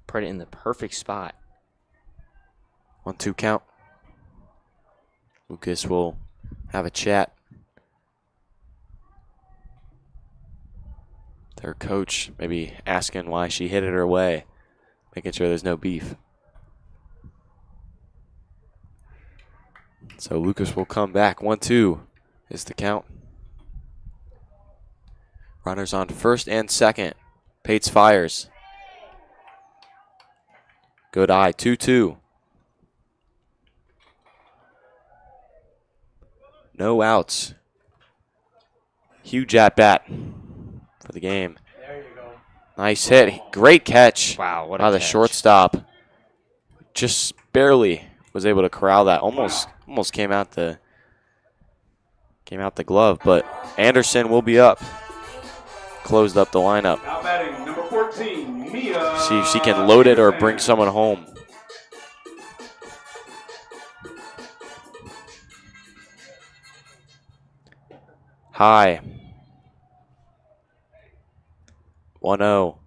Put it in the perfect spot. 1-2 count. Lucas will have a chat. Their coach maybe asking why she hit it her way, making sure there's no beef. So Lucas will come back. 1-2 is the count. Runners on first and second. Pates fires. Good eye. 2-2. No outs. Huge at bat for the game. There you go. Nice hit. Great catch. Wow, what a by the catch. shortstop. Just barely was able to corral that. Almost came out the glove, but Anderson will be up. Closed up the lineup. Now batting number 14, Mia. See if she can load it or bring someone home. High. 1-0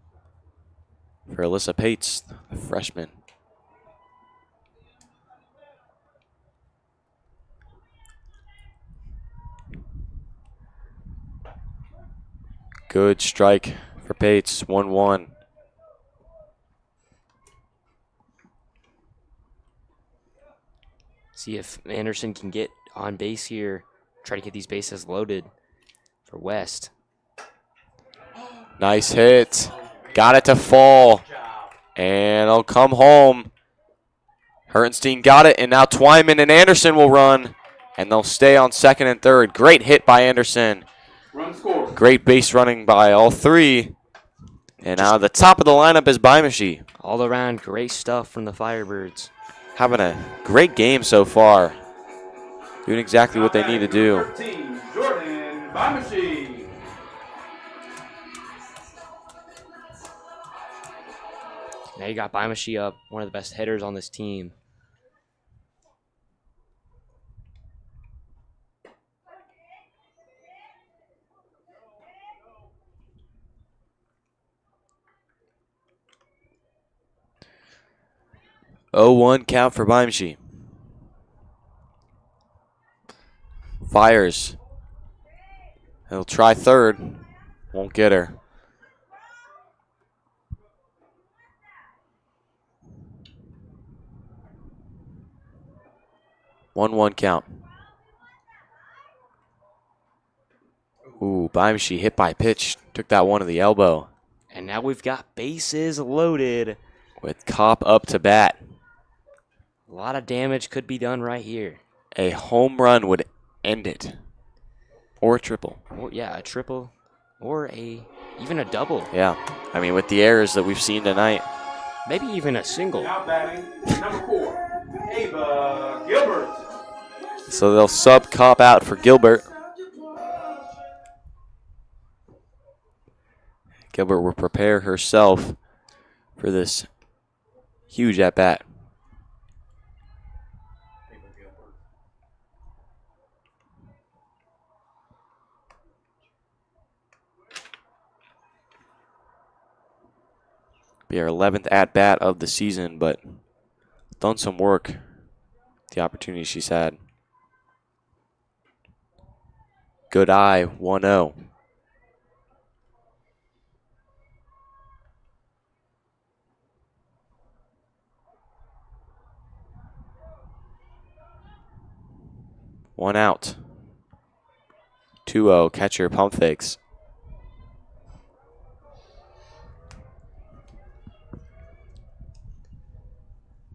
for Alyssa Pates, the freshman. Good strike for Pates, 1-1. See if Anderson can get on base here. Try to get these bases loaded for West. Nice hit. Got it to fall. And it'll come home. Hertenstein got it, and now Twyman and Anderson will run. And they'll stay on second and third. Great hit by Anderson. Run score. Great base running by all three. And now the top of the lineup is Bimashi. All around, great stuff from the Firebirds. Having a great game so far. Doing exactly what they need to do. 13, Jordan Bimashi. Now you got Bimashi up, one of the best hitters on this team. Oh, 1 count for Bimashi. Fires. He'll try third. Won't get her. One count. Ooh, Bimashi hit by pitch. Took that one to the elbow. And now we've got bases loaded. With Kopp up to bat. A lot of damage could be done right here. A home run would end it. Or a triple. Or, yeah, a triple or even a double. Yeah. I mean, with the errors that we've seen tonight. Maybe even a single. Now batting number 4, Ava Gilbert. So they'll sub Kopp out for Gilbert. Gilbert will prepare herself for this huge at-bat. Be our 11th at-bat of the season, but done some work. The opportunity she's had. Good eye, 1-0. 1 out. 2-0, catcher pump fakes.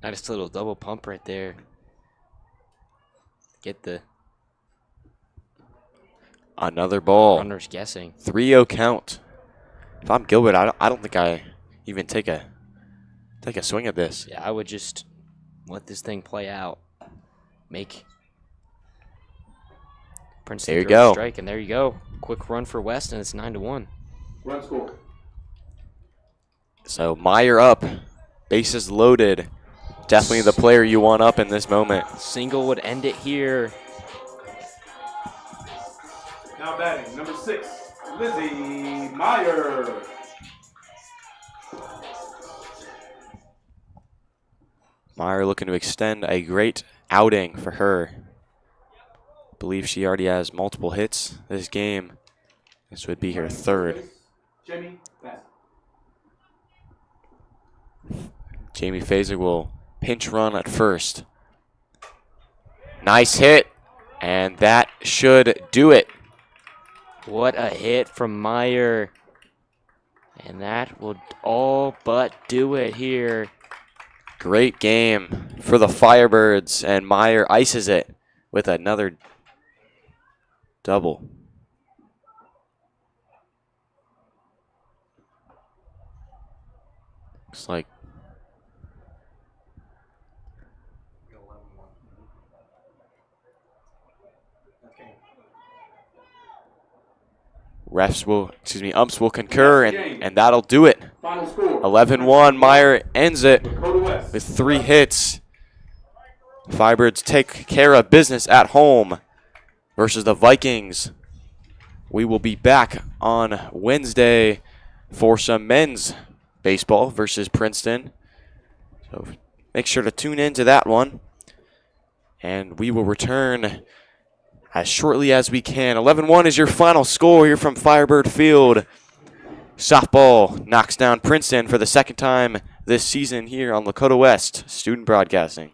Nice little double pump right there. Get the Another ball. runners guessing. 3-0 count. If I'm Gilbert, I don't think I even take a swing at this. Yeah, I would just let this thing play out. Make Princeton There you throw a go. strike, and there you go. Quick run for West, and it's 9-1. Run score. So Meyer up, bases loaded. Definitely the player you want up in this moment. Single would end it here. Now batting, number 6, Lizzie Meyer. Meyer looking to extend a great outing for her. Believe she already has multiple hits this game. This would be her third. Jamie Bassett. Jamie Fazer will pinch run at first. Nice hit, and that should do it. What a hit from Meyer. And that will all but do it here. Great game for the Firebirds, and Meyer ices it with another double. Looks like umps will concur, and that'll do it. Final score. 11-1, Meyer ends it Lakota West. with 3 hits. Firebirds take care of business at home versus the Vikings. We will be back on Wednesday for some men's baseball versus Princeton. So make sure to tune in to that one. And we will return as shortly as we can. 11-1 is your final score here from Firebird Field. Softball knocks down Princeton for the second time this season here on Lakota West Student Broadcasting.